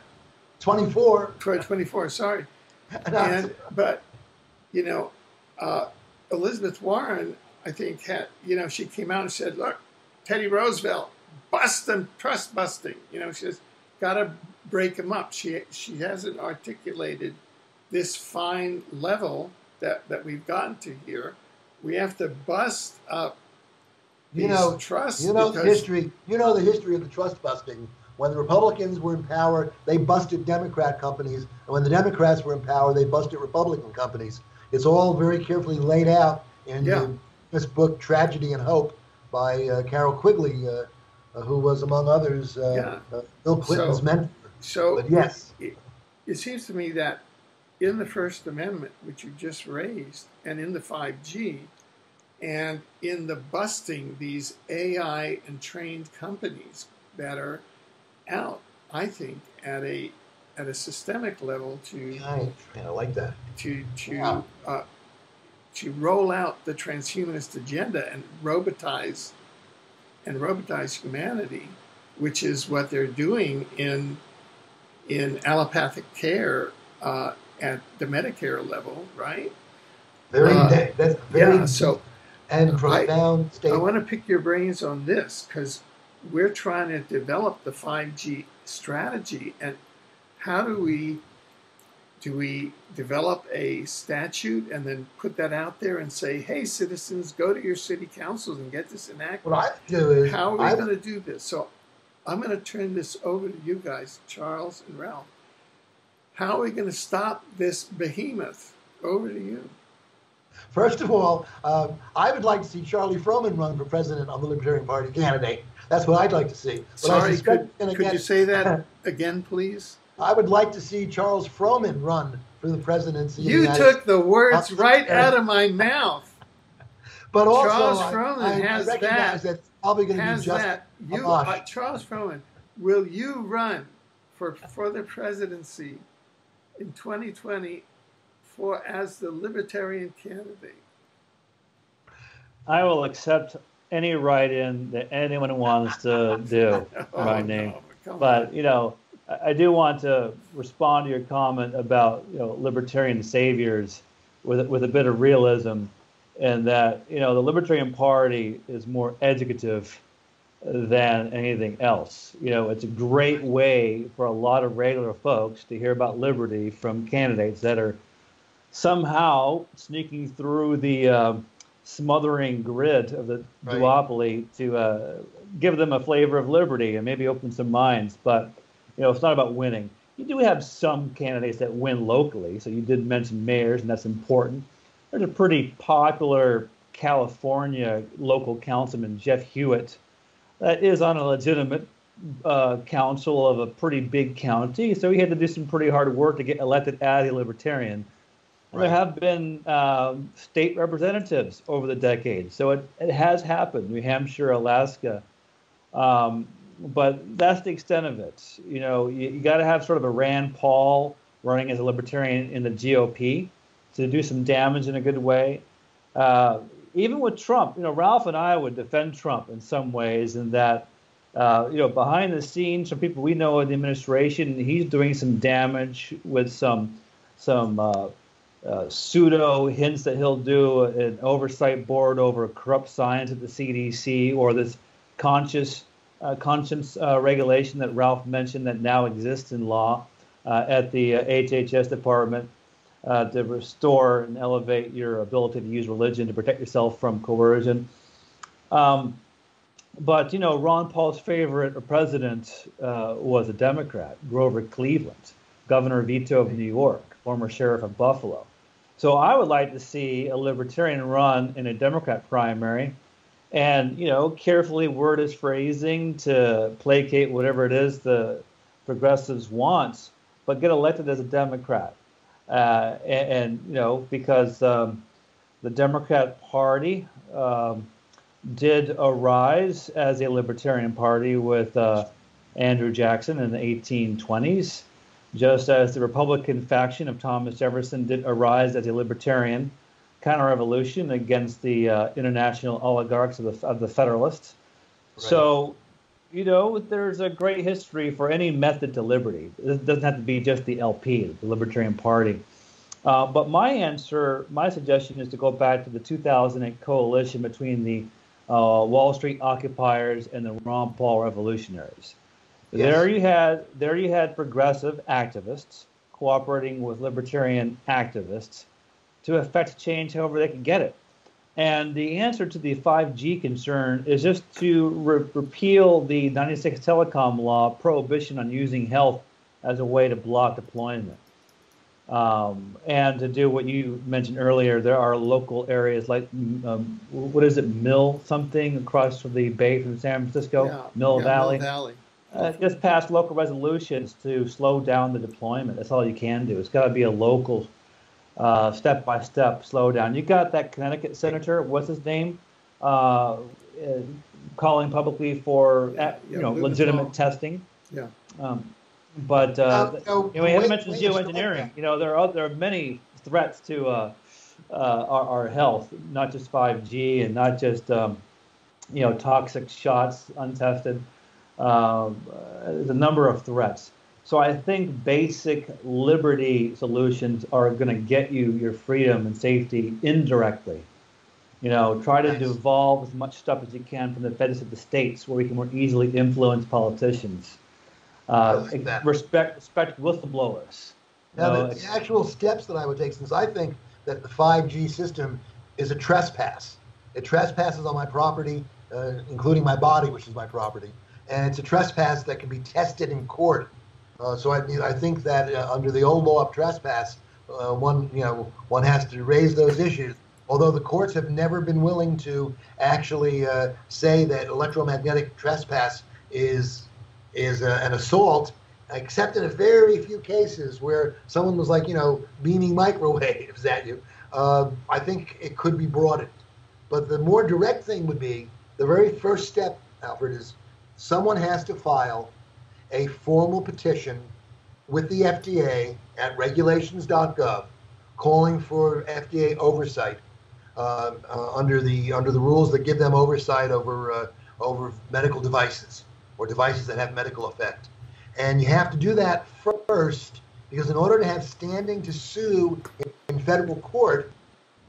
24. 24, sorry. But, Elizabeth Warren, I think, had, she came out and said, look, Teddy Roosevelt, bust them, trust busting. She says, got to break them up. She hasn't articulated this fine level that we've gotten to here. We have to bust up these trusts. The history. The history of the trust busting. When the Republicans were in power, they busted Democrat companies, and when the Democrats were in power, they busted Republican companies. It's all very carefully laid out in this book, Tragedy and Hope, by Carol Quigley, who was, among others, Bill Clinton's mentor. So but yes, it seems to me that in the First Amendment, which you just raised, and in the 5G, and in the busting these AI and trained companies that are out, I think, at a systemic level to I like that to roll out the transhumanist agenda and robotize humanity, which is what they're doing in allopathic care at the Medicare level, right? That's very so and profound statement. I want to pick your brains on this, because we're trying to develop the 5G strategy, and how do we develop a statute and then put that out there and say, hey, citizens, go to your city councils and get this enacted? What I do is, how are we going to do this? So I'm going to turn this over to you guys, Charles and Ralph. How are we going to stop this behemoth? Over to you. First of all, I would like to see Charlie Froman run for president on the Libertarian Party candidate. That's what I'd like to see. But sorry, could you say that again, please? I would like to see Charles Froman run for the presidency. You took the words right out of my mouth. But also, Charles Froman has that. That's probably going to be just Charles Froman, will you run for the presidency in 2020 as the Libertarian candidate? I will accept any write-in that anyone wants to do my name. But, I do want to respond to your comment about, libertarian saviors with a bit of realism, and that, the Libertarian Party is more educative than anything else. It's a great way for a lot of regular folks to hear about liberty from candidates that are somehow sneaking through the smothering grid of the duopoly to give them a flavor of liberty and maybe open some minds. But, it's not about winning. You do have some candidates that win locally. So you did mention mayors, and that's important. There's a pretty popular California local councilman, Jeff Hewitt, that is on a legitimate council of a pretty big county. So he had to do some pretty hard work to get elected as a libertarian. There have been state representatives over the decades. So it has happened, New Hampshire, Alaska. But that's the extent of it. You got to have sort of a Rand Paul running as a libertarian in the GOP to do some damage in a good way. Even with Trump, Ralph and I would defend Trump in some ways, in that, behind the scenes, some people we know in the administration, he's doing some damage with some pseudo hints that he'll do an oversight board over corrupt science at the CDC, or this conscience regulation that Ralph mentioned that now exists in law at the HHS department to restore and elevate your ability to use religion to protect yourself from coercion. But, you know, Ron Paul's favorite president was a Democrat, Grover Cleveland, governor veto of New York, former sheriff of Buffalo. So I would like to see a libertarian run in a Democrat primary and, you know, carefully word his phrasing to placate whatever it is the progressives want, but get elected as a Democrat. And you know, because the Democrat Party did arise as a libertarian party with Andrew Jackson in the 1820s, just as the Republican faction of Thomas Jefferson did arise as a libertarian counter-revolution against the international oligarchs of the Federalists. Right. So, you know, there's a great history for any method to liberty. It doesn't have to be just the LP, the Libertarian Party. But my suggestion is to go back to the 2008 coalition between the Wall Street occupiers and the Ron Paul revolutionaries. Yes. There you had progressive activists cooperating with libertarian activists to effect change however they could get it. And the answer to the 5G concern is just to repeal the 96 telecom law prohibition on using health as a way to block deployment. And to do what you mentioned earlier, there are local areas like, what is it, Mill something across from the bay from San Francisco, Mill Valley. Mill Valley. Just pass local resolutions to slow down the deployment. That's all you can do. It's got to be a local step-by-step slowdown. You got that Connecticut senator, what's his name, calling publicly for legitimate testing. Yeah. But we haven't mentioned geoengineering. You know, there are many threats to our health, not just 5G and not just toxic shots untested. There's a number of threats. So I think basic liberty solutions are going to get you your freedom and safety indirectly. You know, try to devolve as much stuff as you can from the feds to the states where we can more easily influence politicians. Respect whistleblowers. Now, the actual steps that I would take, since I think that the 5G system is a trespass. It trespasses on my property, including my body, which is my property. And it's a trespass that can be tested in court. So I think that under the old law of trespass, one has to raise those issues. Although the courts have never been willing to actually say that electromagnetic trespass is an assault, except in a very few cases where someone was like, beaming microwaves at you. I think it could be broadened. But the more direct thing would be, the very first step, Alfred, is someone has to file a formal petition with the FDA at regulations.gov calling for FDA oversight under the rules that give them oversight over medical devices or devices that have medical effect. And you have to do that first because in order to have standing to sue in federal court,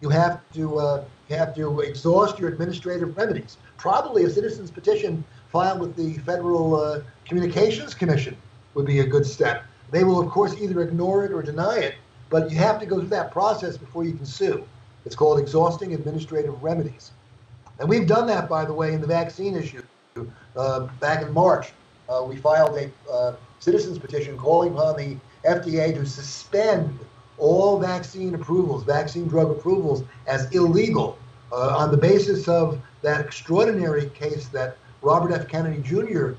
you have to exhaust your administrative remedies. Probably a citizen's petition filed with the Federal Communications Commission would be a good step. They will, of course, either ignore it or deny it, but you have to go through that process before you can sue. It's called exhausting administrative remedies. And we've done that, by the way, in the vaccine issue. Back in March, we filed a citizen's petition calling upon the FDA to suspend all vaccine drug approvals as illegal on the basis of that extraordinary case that Robert F. Kennedy Jr.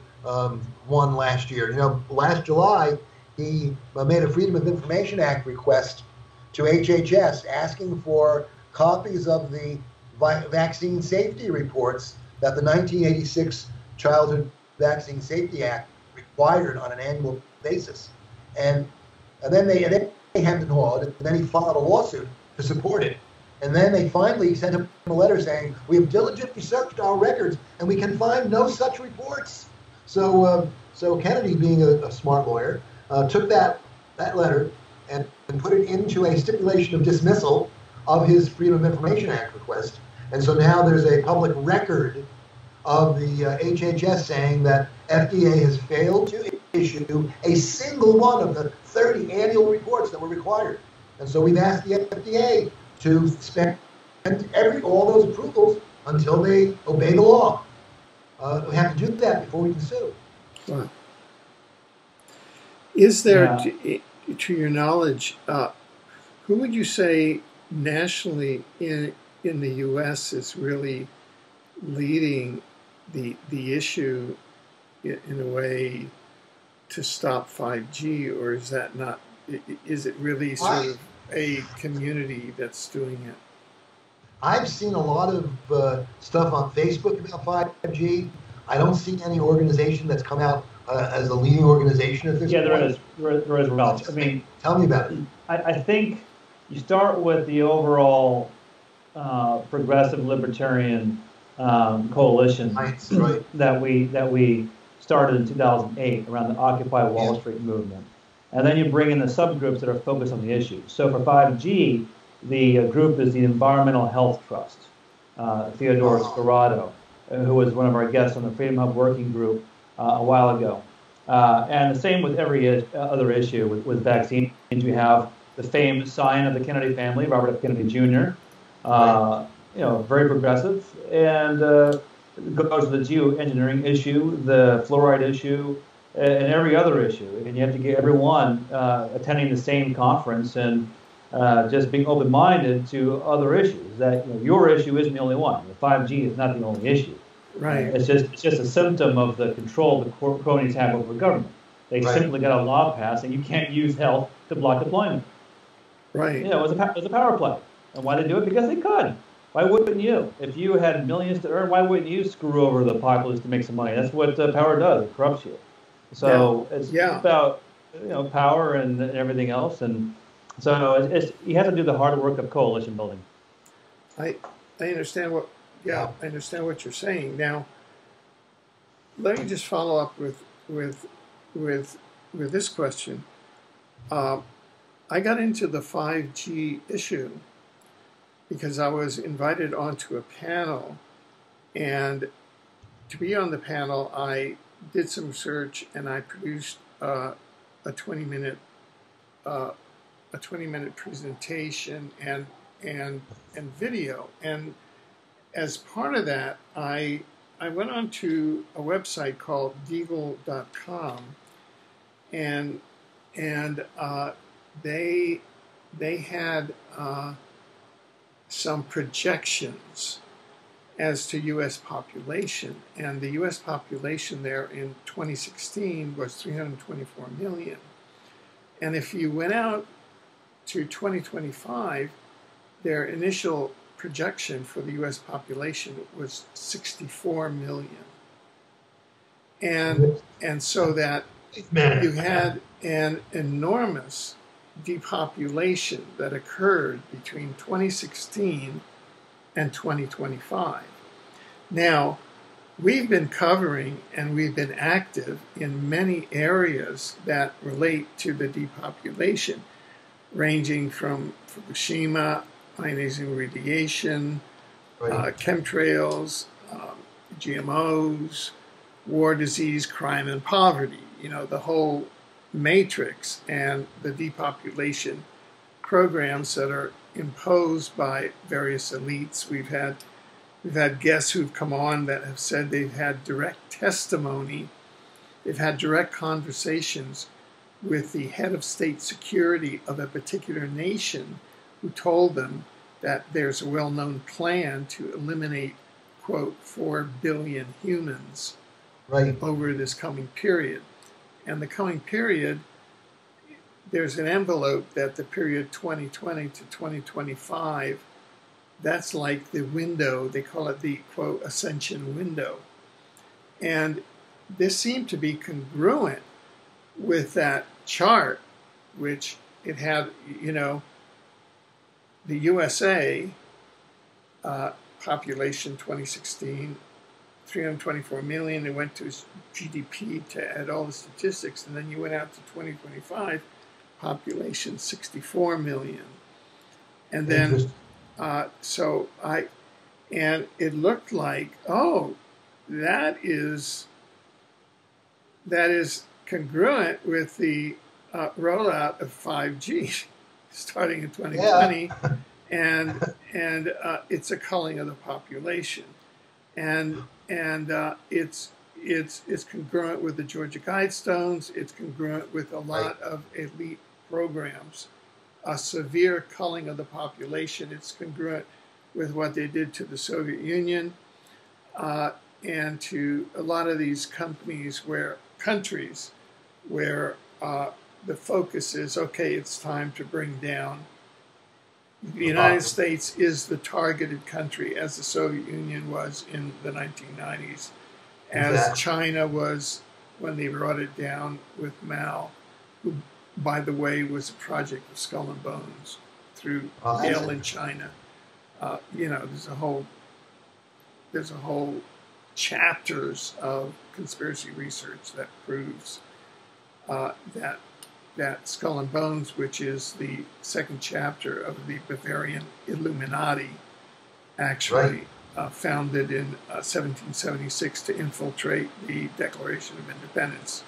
Won last year. Last July, he made a Freedom of Information Act request to HHS asking for copies of the vaccine safety reports that the 1986 Childhood Vaccine Safety Act required on an annual basis. And then they hemmed and hawed, and then he filed a lawsuit to support it. And then they finally sent him a letter saying, we have diligently searched our records and we can find no such reports. So Kennedy, being a smart lawyer, took that letter and put it into a stipulation of dismissal of his Freedom of Information Act request. And so now there's a public record of the HHS saying that FDA has failed to issue a single one of the 30 annual reports that were required. And so we've asked the FDA to suspend all those approvals until they obey the law. We have to do that before we can sue. Wow. Is there, to your knowledge, who would you say nationally in the U.S. is really leading the issue in a way to stop 5G, or is that not? Is it really sort of a community that's doing it? I've seen a lot of stuff on Facebook about 5G. I don't see any organization that's come out as a leading organization at this point. Yeah, there is, Ralph. I mean, tell me about it. I think you start with the overall progressive libertarian coalition right. that we started in 2008 around the Occupy Wall Street movement, and then you bring in the subgroups that are focused on the issue. So for 5G, the group is the Environmental Health Trust, Theodore Scorado, who was one of our guests on the Freedom Hub Working Group a while ago. And the same with every other issue with vaccines. You have the famed scion of the Kennedy family, Robert F. Kennedy Jr., very progressive, and goes to the geoengineering issue, the fluoride issue, and every other issue. And you have to get everyone attending the same conference and just being open-minded to other issues. That your issue isn't the only one. The 5G is not the only issue. Right. It's just a symptom of the control the cronies have over government. They simply got a law passed, and you can't use health to block deployment. Right. It was a power play. And why they do it? Because they could. Why wouldn't you? If you had millions to earn, why wouldn't you screw over the populace to make some money? That's what power does. It corrupts you. So it's about power and everything else. And so you have to do the hard work of coalition building. I understand what I understand what you're saying. Now, let me just follow up with this question. I got into the 5G issue because I was invited onto a panel, and to be on the panel, I did some research and I produced a 20-minute presentation and video. And as part of that, I went onto a website called deagle.com, and they had some projections as to U.S. population, and the U.S. population there in 2016 was 324 million. And if you went out to 2025, their initial projection for the U.S. population was 64 million. And so that you had an enormous depopulation that occurred between 2016 and 2025. Now, we've been covering and we've been active in many areas that relate to the depopulation, ranging from Fukushima, ionizing radiation, chemtrails, GMOs, war, disease, crime, and poverty. The whole matrix and the depopulation programs that are imposed by various elites. We've had guests who've come on that have said they've had direct testimony, they've had direct conversations with the head of state security of a particular nation, who told them that there's a well-known plan to eliminate, quote, 4 billion humans over this coming period. And the coming period, there's an envelope that the period 2020 to 2025, that's like the window, they call it the, quote, ascension window. And this seemed to be congruent with that chart, which it had, the USA population 2016, 324 million. It went to GDP to add all the statistics, and then you went out to 2025, population 64 million. And then, and it looked like, oh, that is congruent with the rollout of 5G starting in 2020, and it's a culling of the population, and it's congruent with the Georgia Guidestones. It's congruent with a lot of elite programs. A severe culling of the population. It's congruent with what they did to the Soviet Union and to a lot of these countries where the focus is, okay, it's time to bring down. The United States is the targeted country, as the Soviet Union was in the 1990s, as China was when they brought it down with Mao, who, by the way, was a project of Skull and Bones through Yale in China. There's a whole chapters of conspiracy research that proves that Skull and Bones, which is the second chapter of the Bavarian Illuminati, actually founded in 1776 to infiltrate the Declaration of Independence.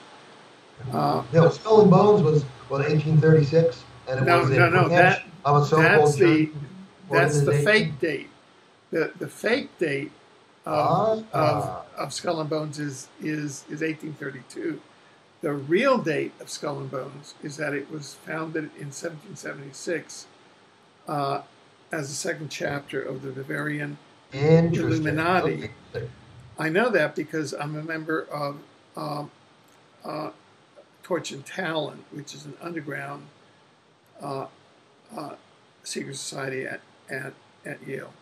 Skull and Bones was, 1836? And that's the fake date. The fake date of Skull and Bones is 1832. The real date of Skull and Bones is that it was founded in 1776 as a second chapter of the Bavarian Illuminati. I know that because I'm a member of Torch and Talon, which is an underground secret society at Yale,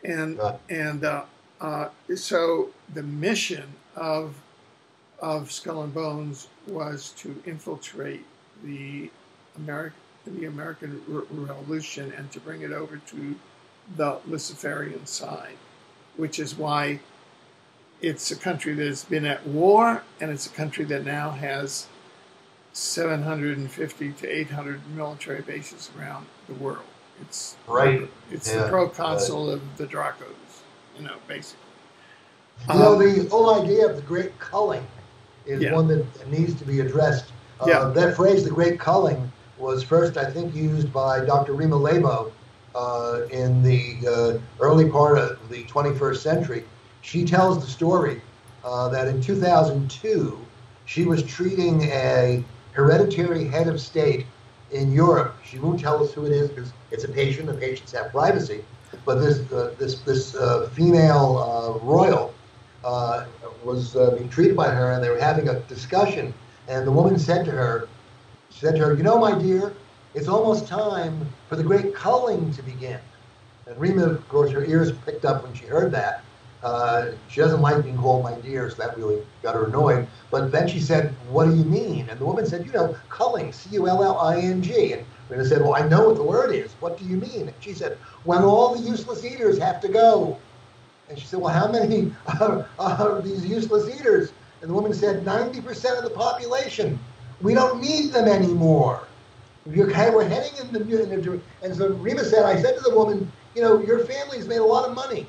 and so the mission of Skull and Bones was to infiltrate the American Revolution and to bring it over to the Luciferian side, which is why it's a country that has been at war, and it's a country that now has 750 to 800 military bases around the world. It's the proconsul of the Dracos, basically. The whole idea of the great culling is one that needs to be addressed. That phrase, the great culling, was first, I think, used by Dr. Rima Lebo in the early part of the 21st century. She tells the story that in 2002, she was treating a hereditary head of state in Europe. She won't tell us who it is because it's a patient. The patients have privacy. But this female royal was being treated by her, and they were having a discussion. And the woman said to her, my dear, it's almost time for the great culling to begin. And Rima, of course, her ears picked up when she heard that. She doesn't like being called my dear, so that really got her annoyed. But then she said, what do you mean? And the woman said, culling, C-U-L-L-I-N-G. And Rima said, well, I know what the word is. What do you mean? And she said, when all the useless eaters have to go. And she said, well, how many are these useless eaters? And the woman said, 90% of the population. We don't need them anymore. We're heading in the... And so Rima said, I said to the woman, your family's made a lot of money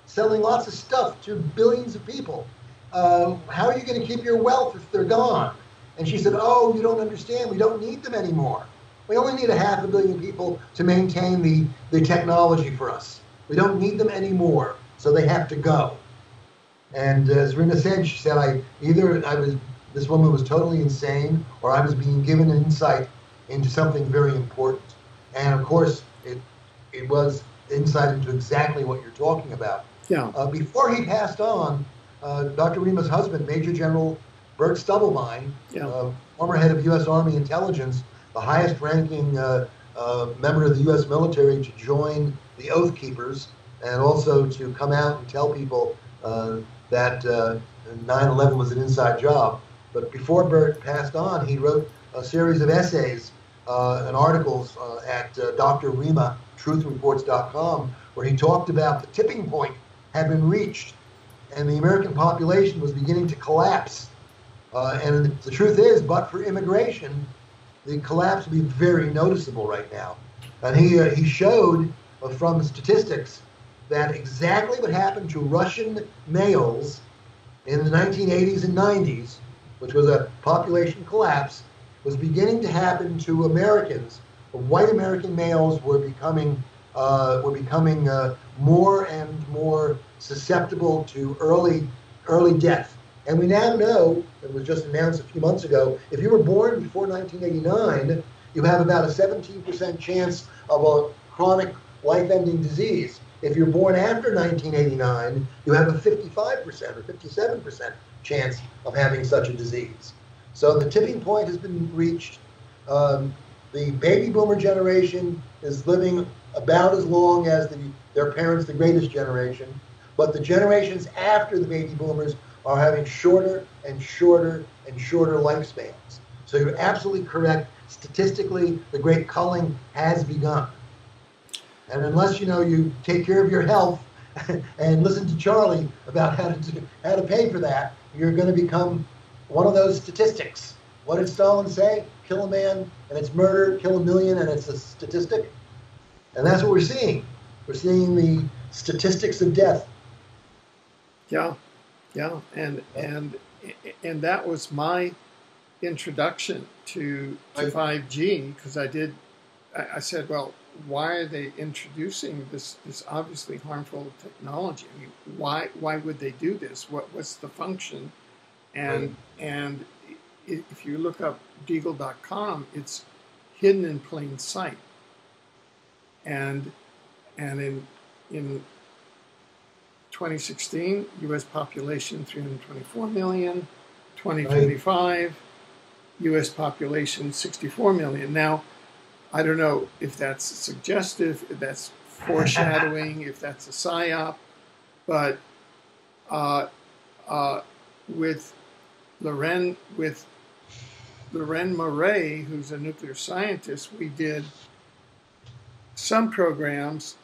selling lots of stuff to billions of people. How are you going to keep your wealth if they're gone? And she said, oh, you don't understand. We don't need them anymore. We only need 500 million people to maintain the technology for us. We don't need them anymore, so they have to go. And as Rima said, she said, this woman was totally insane, or I was being given an insight into something very important. And of course, it was insight into exactly what you're talking about. Yeah. Before he passed on, Dr. Rima's husband, Major General Bert Stubblebine, former head of U.S. Army Intelligence, the highest-ranking member of the U.S. military to join the Oath Keepers, and also to come out and tell people that 9/11 was an inside job. But before Bert passed on, he wrote a series of essays and articles at Dr. Rima, truthreports.com, where he talked about the tipping point had been reached and the American population was beginning to collapse. And the truth is, but for immigration, the collapse will be very noticeable right now. And he showed from statistics that exactly what happened to Russian males in the 1980s and 90s, which was a population collapse, was beginning to happen to Americans. White American males were becoming more and more susceptible to early death. And we now know, it was just announced a few months ago, if you were born before 1989, you have about a 17% chance of a chronic life-ending disease. If you're born after 1989, you have a 55% or 57% chance of having such a disease. So the tipping point has been reached. The baby boomer generation is living about as long as their parents, the greatest generation, but the generations after the baby boomers are having shorter and shorter and shorter lifespans. So you're absolutely correct. Statistically, the great culling has begun. And unless you take care of your health and listen to Charlie about how to pay for that, you're going to become one of those statistics. What did Stalin say? Kill a man and it's murder, kill a million and it's a statistic. And that's what we're seeing. We're seeing the statistics of death. Yeah, and that was my introduction to 5G, because I said, well, why are they introducing this obviously harmful technology? I mean, why would they do this? What's the function? And if you look up Deagle.com, it's hidden in plain sight. And in 2016, U.S. population 324 million. 2025, U.S. population 64 million. Now, I don't know if that's suggestive, if that's foreshadowing, if that's a psyop, but with Loren Murray, who's a nuclear scientist, we did some programs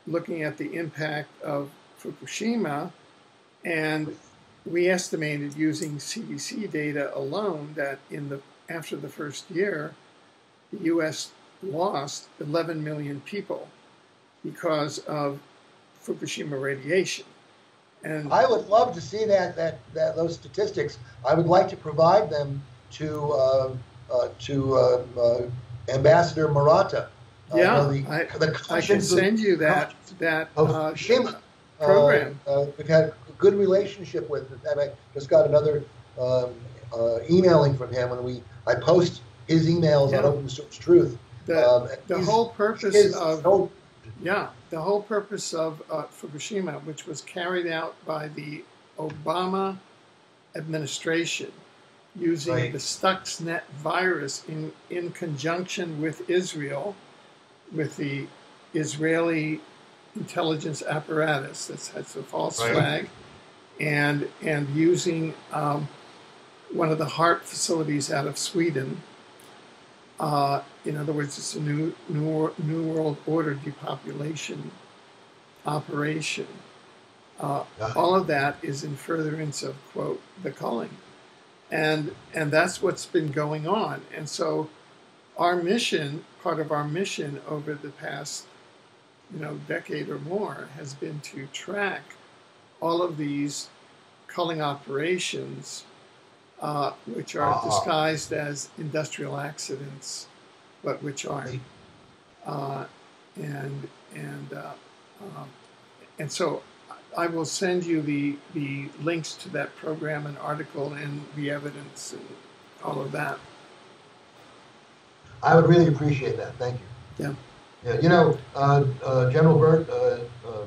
looking at the impact of Fukushima, and we estimated using CDC data alone that after the first year, the U.S. lost 11 million people because of Fukushima radiation. And I would love to see those statistics. I would like to provide them to Ambassador Murata. I can send you that Fukushima program. We've had a good relationship with him, and I just got another emailing from him, and I post his emails on Open Source Truth. The whole purpose of Fukushima, which was carried out by the Obama administration using the Stuxnet virus in conjunction with Israel, with the Israeli intelligence apparatus that's a false flag, and using one of the HARP facilities out of Sweden. In other words, it's a new world order depopulation operation. All of that is in furtherance of, quote, the culling. And that's what's been going on. And so part of our mission over the past decade or more has been to track all of these culling operations, which are disguised as industrial accidents, but which aren't. And so I will send you the links to that program and article and the evidence and all of that. I would really appreciate that. Thank you. Yeah. Yeah, General Burt,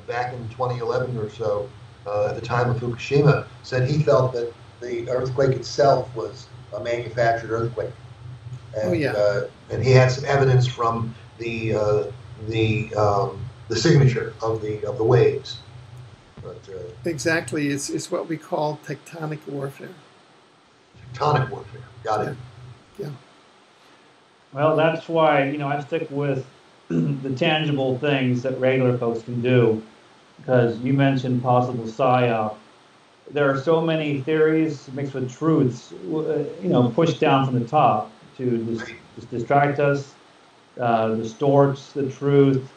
back in 2011 or so, at the time of Fukushima, said he felt that the earthquake itself was a manufactured earthquake. And, and he had some evidence from the signature of the waves. But, exactly, it's what we call tectonic warfare. Tectonic warfare, got it. Yeah. Well, that's why I stick with the tangible things that regular folks can do, because you mentioned possible psyop. There are so many theories mixed with truths, pushed down from the top to distract us, distort the truth.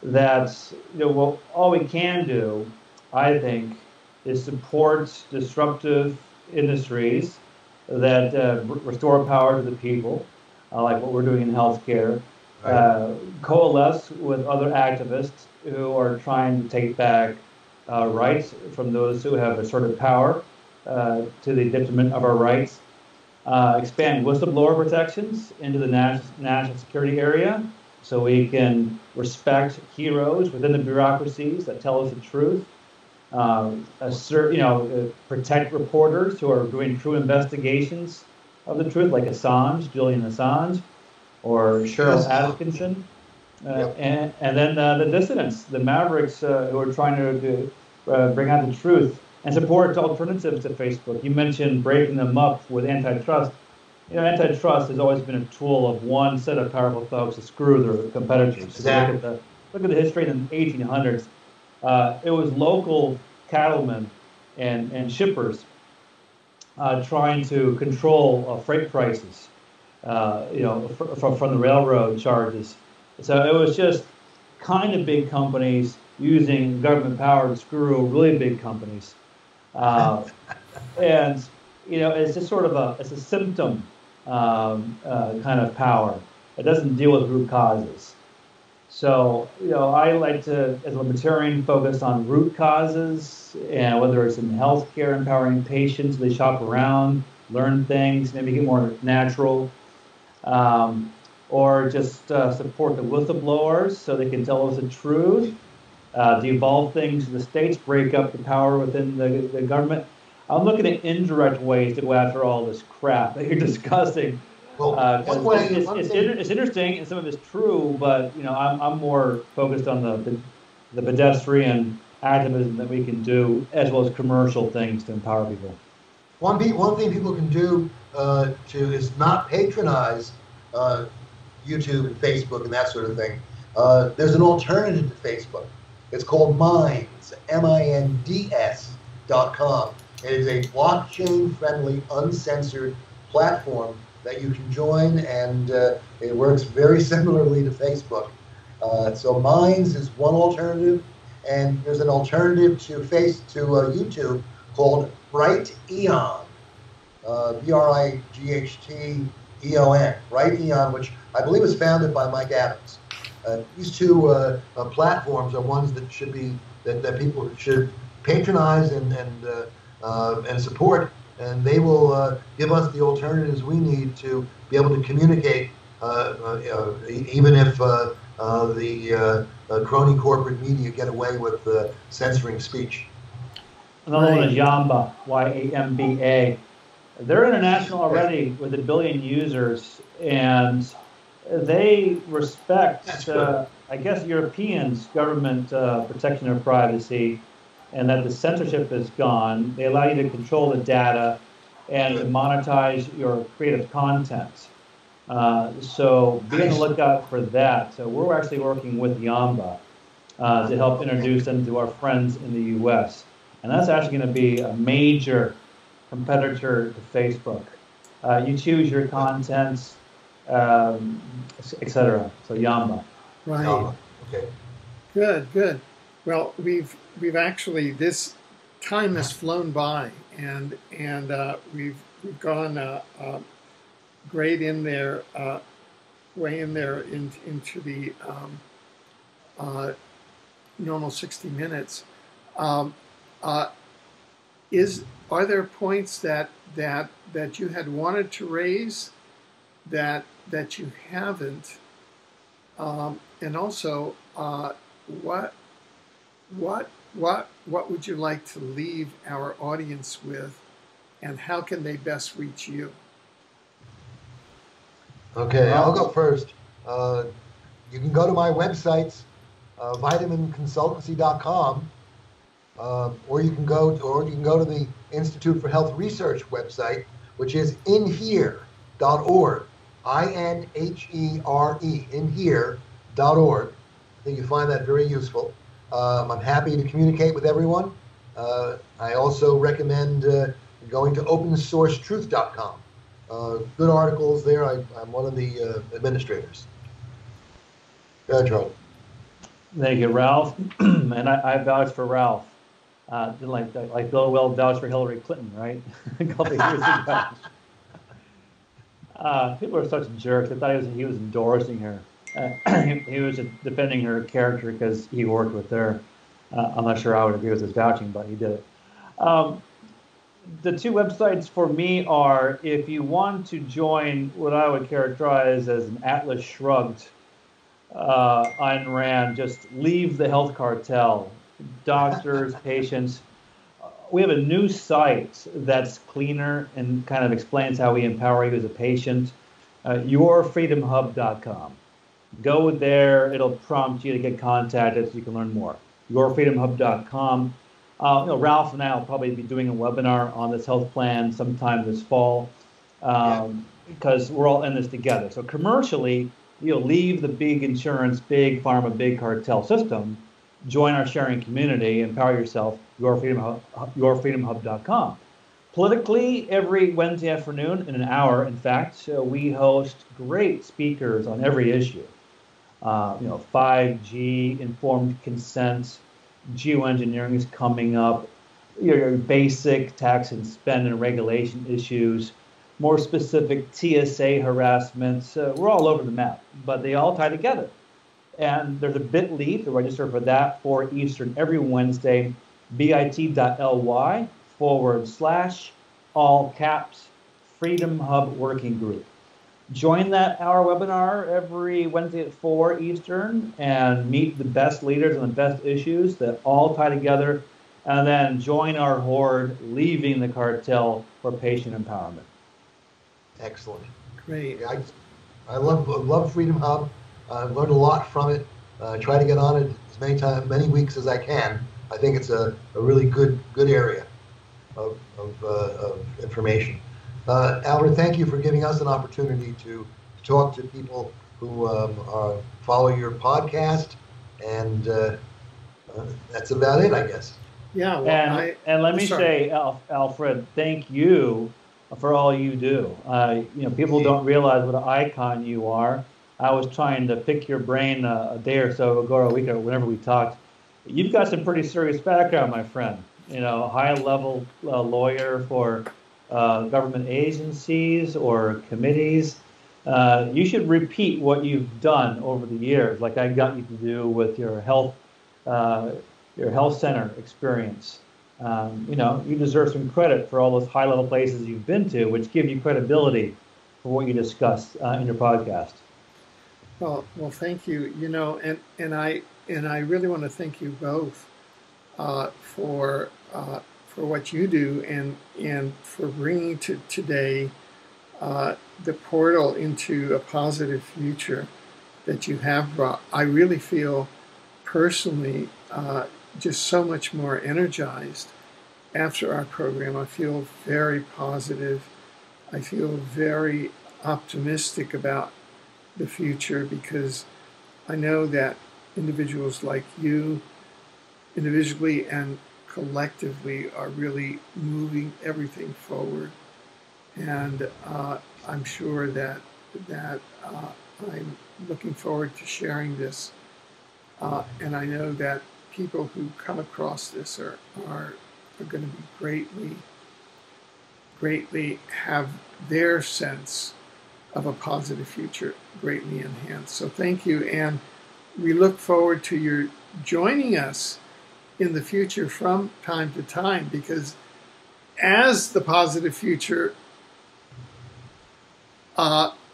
That well, all we can do, I think, is support disruptive industries that restore power to the people, like what we're doing in healthcare. Right. Coalesce with other activists who are trying to take back rights from those who have asserted power to the detriment of our rights. Expand whistleblower protections into the national security area so we can respect heroes within the bureaucracies that tell us the truth. Protect reporters who are doing true investigations of the truth, like Julian Assange, or Cheryl Atkinson. And then the dissidents, the mavericks who are trying to bring out the truth and support alternatives to Facebook. You mentioned breaking them up with antitrust. Antitrust has always been a tool of one set of powerful folks to screw their competitors. Exactly. Look at the history in the 1800s. It was local cattlemen and shippers trying to control freight prices, from the railroad charges. So it was just kind of big companies using government power to screw really big companies. And it's just sort of it's a symptom kind of power. It doesn't deal with root causes. So, I like to, as a libertarian, focus on root causes, and whether it's in healthcare, empowering patients, they shop around, learn things, maybe get more natural, or just support the whistleblowers so they can tell us the truth, devolve things to the states, break up the power within the government. I'm looking at indirect ways to go after all this crap that you're discussing. Well, it's interesting and some of it's true, but I'm more focused on the pedestrian activism that we can do, as well as commercial things to empower people. One thing people can do is not patronize YouTube and Facebook and that sort of thing. There's an alternative to Facebook. It's called Minds, MINDS.com. It is a blockchain-friendly, uncensored platform that you can join, and it works very similarly to Facebook. So Minds is one alternative, and there's an alternative to YouTube called Brighteon, BRIGHTEON, Brighteon, which I believe was founded by Mike Adams. These two platforms are ones that should be that people should patronize and support. And they will give us the alternatives we need to be able to communicate, even if the crony corporate media get away with censoring speech. Another one is Yamba, YAMBA. They're international already with 1 billion users, and they respect, I guess, Europeans' government protection of privacy, and that the censorship is gone. They allow you to control the data and to monetize your creative content. So be on the lookout for that. So we're actually working with Yamba to help introduce them to our friends in the U.S. And that's actually going to be a major competitor to Facebook. You choose your content, etc. So Yamba. Right. Okay. Good. Well, we've actually, this time has flown by, and we've gone great in there, way in there into the normal 60 minutes. Are there points that you had wanted to raise that you haven't, and also what would you like to leave our audience with, and how can they best reach you? Okay, I'll go first. You can go to my websites, vitaminconsultancy.com, or you can go to the Institute for Health Research website, which is inhere.org, INHERE, inhere.org. I think you find that very useful. I'm happy to communicate with everyone. I also recommend going to opensourcetruth.com. Good articles there. I'm one of the administrators. Go ahead, Charlie. Thank you, Ralph. And I vouch for Ralph. Like Bill Well vouched for Hillary Clinton, right? A couple of years ago. People are such jerks. I thought he was endorsing her. He was defending her character because he worked with her. I'm not sure I would agree with his vouching, but he did it. The two websites for me are, if you want to join what I would characterize as an Atlas Shrugged Ayn Rand, just leave the health cartel. Doctors, patients. We have a new site that's cleaner and kind of explains how we empower you as a patient. Yourfreedomhub.com. Go there. It'll prompt you to get contacted so you can learn more. Yourfreedomhub.com. Ralph and I will probably be doing a webinar on this health plan sometime this fall because we're all in this together. So commercially, you'll leave the big insurance, big pharma, big cartel system, join our sharing community, empower yourself, yourfreedomhub.com. Politically, every Wednesday afternoon in an hour, in fact, we host great speakers on every issue. 5G, informed consent, geoengineering is coming up, your basic tax and spend and regulation issues, more specific TSA harassments. We're all over the map, but they all tie together. And there's a bit.ly to register for that, 4 Eastern every Wednesday, bit.ly/all caps Freedom Hub Working Group. Join that hour webinar every Wednesday at 4 Eastern and meet the best leaders on the best issues that all tie together, and then join our horde, leaving the cartel for patient empowerment. Excellent. Great. Yeah, I love Freedom Hub. I've learned a lot from it. Try to get on it as many weeks as I can. I think it's a really good area of information. Albert, thank you for giving us an opportunity to talk to people who follow your podcast, and that's about it, I guess. Yeah. Well, and let me say, Alfred, thank you for all you do. People don't realize what an icon you are. I was trying to pick your brain a day or so ago, or a week ago, whenever we talked. You've got some pretty serious background, my friend. High-level lawyer for government agencies or committees. You should repeat what you've done over the years, like I got you to do with your health center experience. You deserve some credit for all those high-level places you've been to, which give you credibility for what you discuss in your podcast. Well, thank you. And I really want to thank you both for what you do and for bringing to today the portal into a positive future that you have brought. I really feel personally just so much more energized after our program. I feel very positive. I feel very optimistic about the future because I know that individuals like you, individually and collectively, are really moving everything forward. And I'm sure that I'm looking forward to sharing this. And I know that people who come across this are going to be greatly have their sense of a positive future greatly enhanced. So thank you, and we look forward to your joining us in the future from time to time, because as the positive future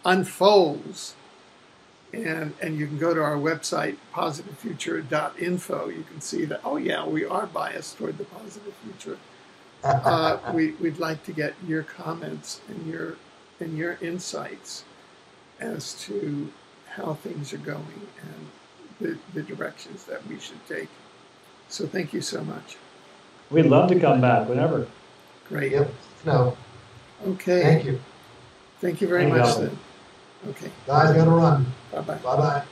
unfolds, and you can go to our website, positivefuture.info, you can see that, oh yeah, we are biased toward the positive future. We'd like to get your comments and your insights as to how things are going and the directions that we should take. So thank you so much. We'd love to come back whenever. Great. Yep. No. Okay. Thank you. Thank you very much then. Okay. Guys, gotta run. Bye-bye. Bye-bye.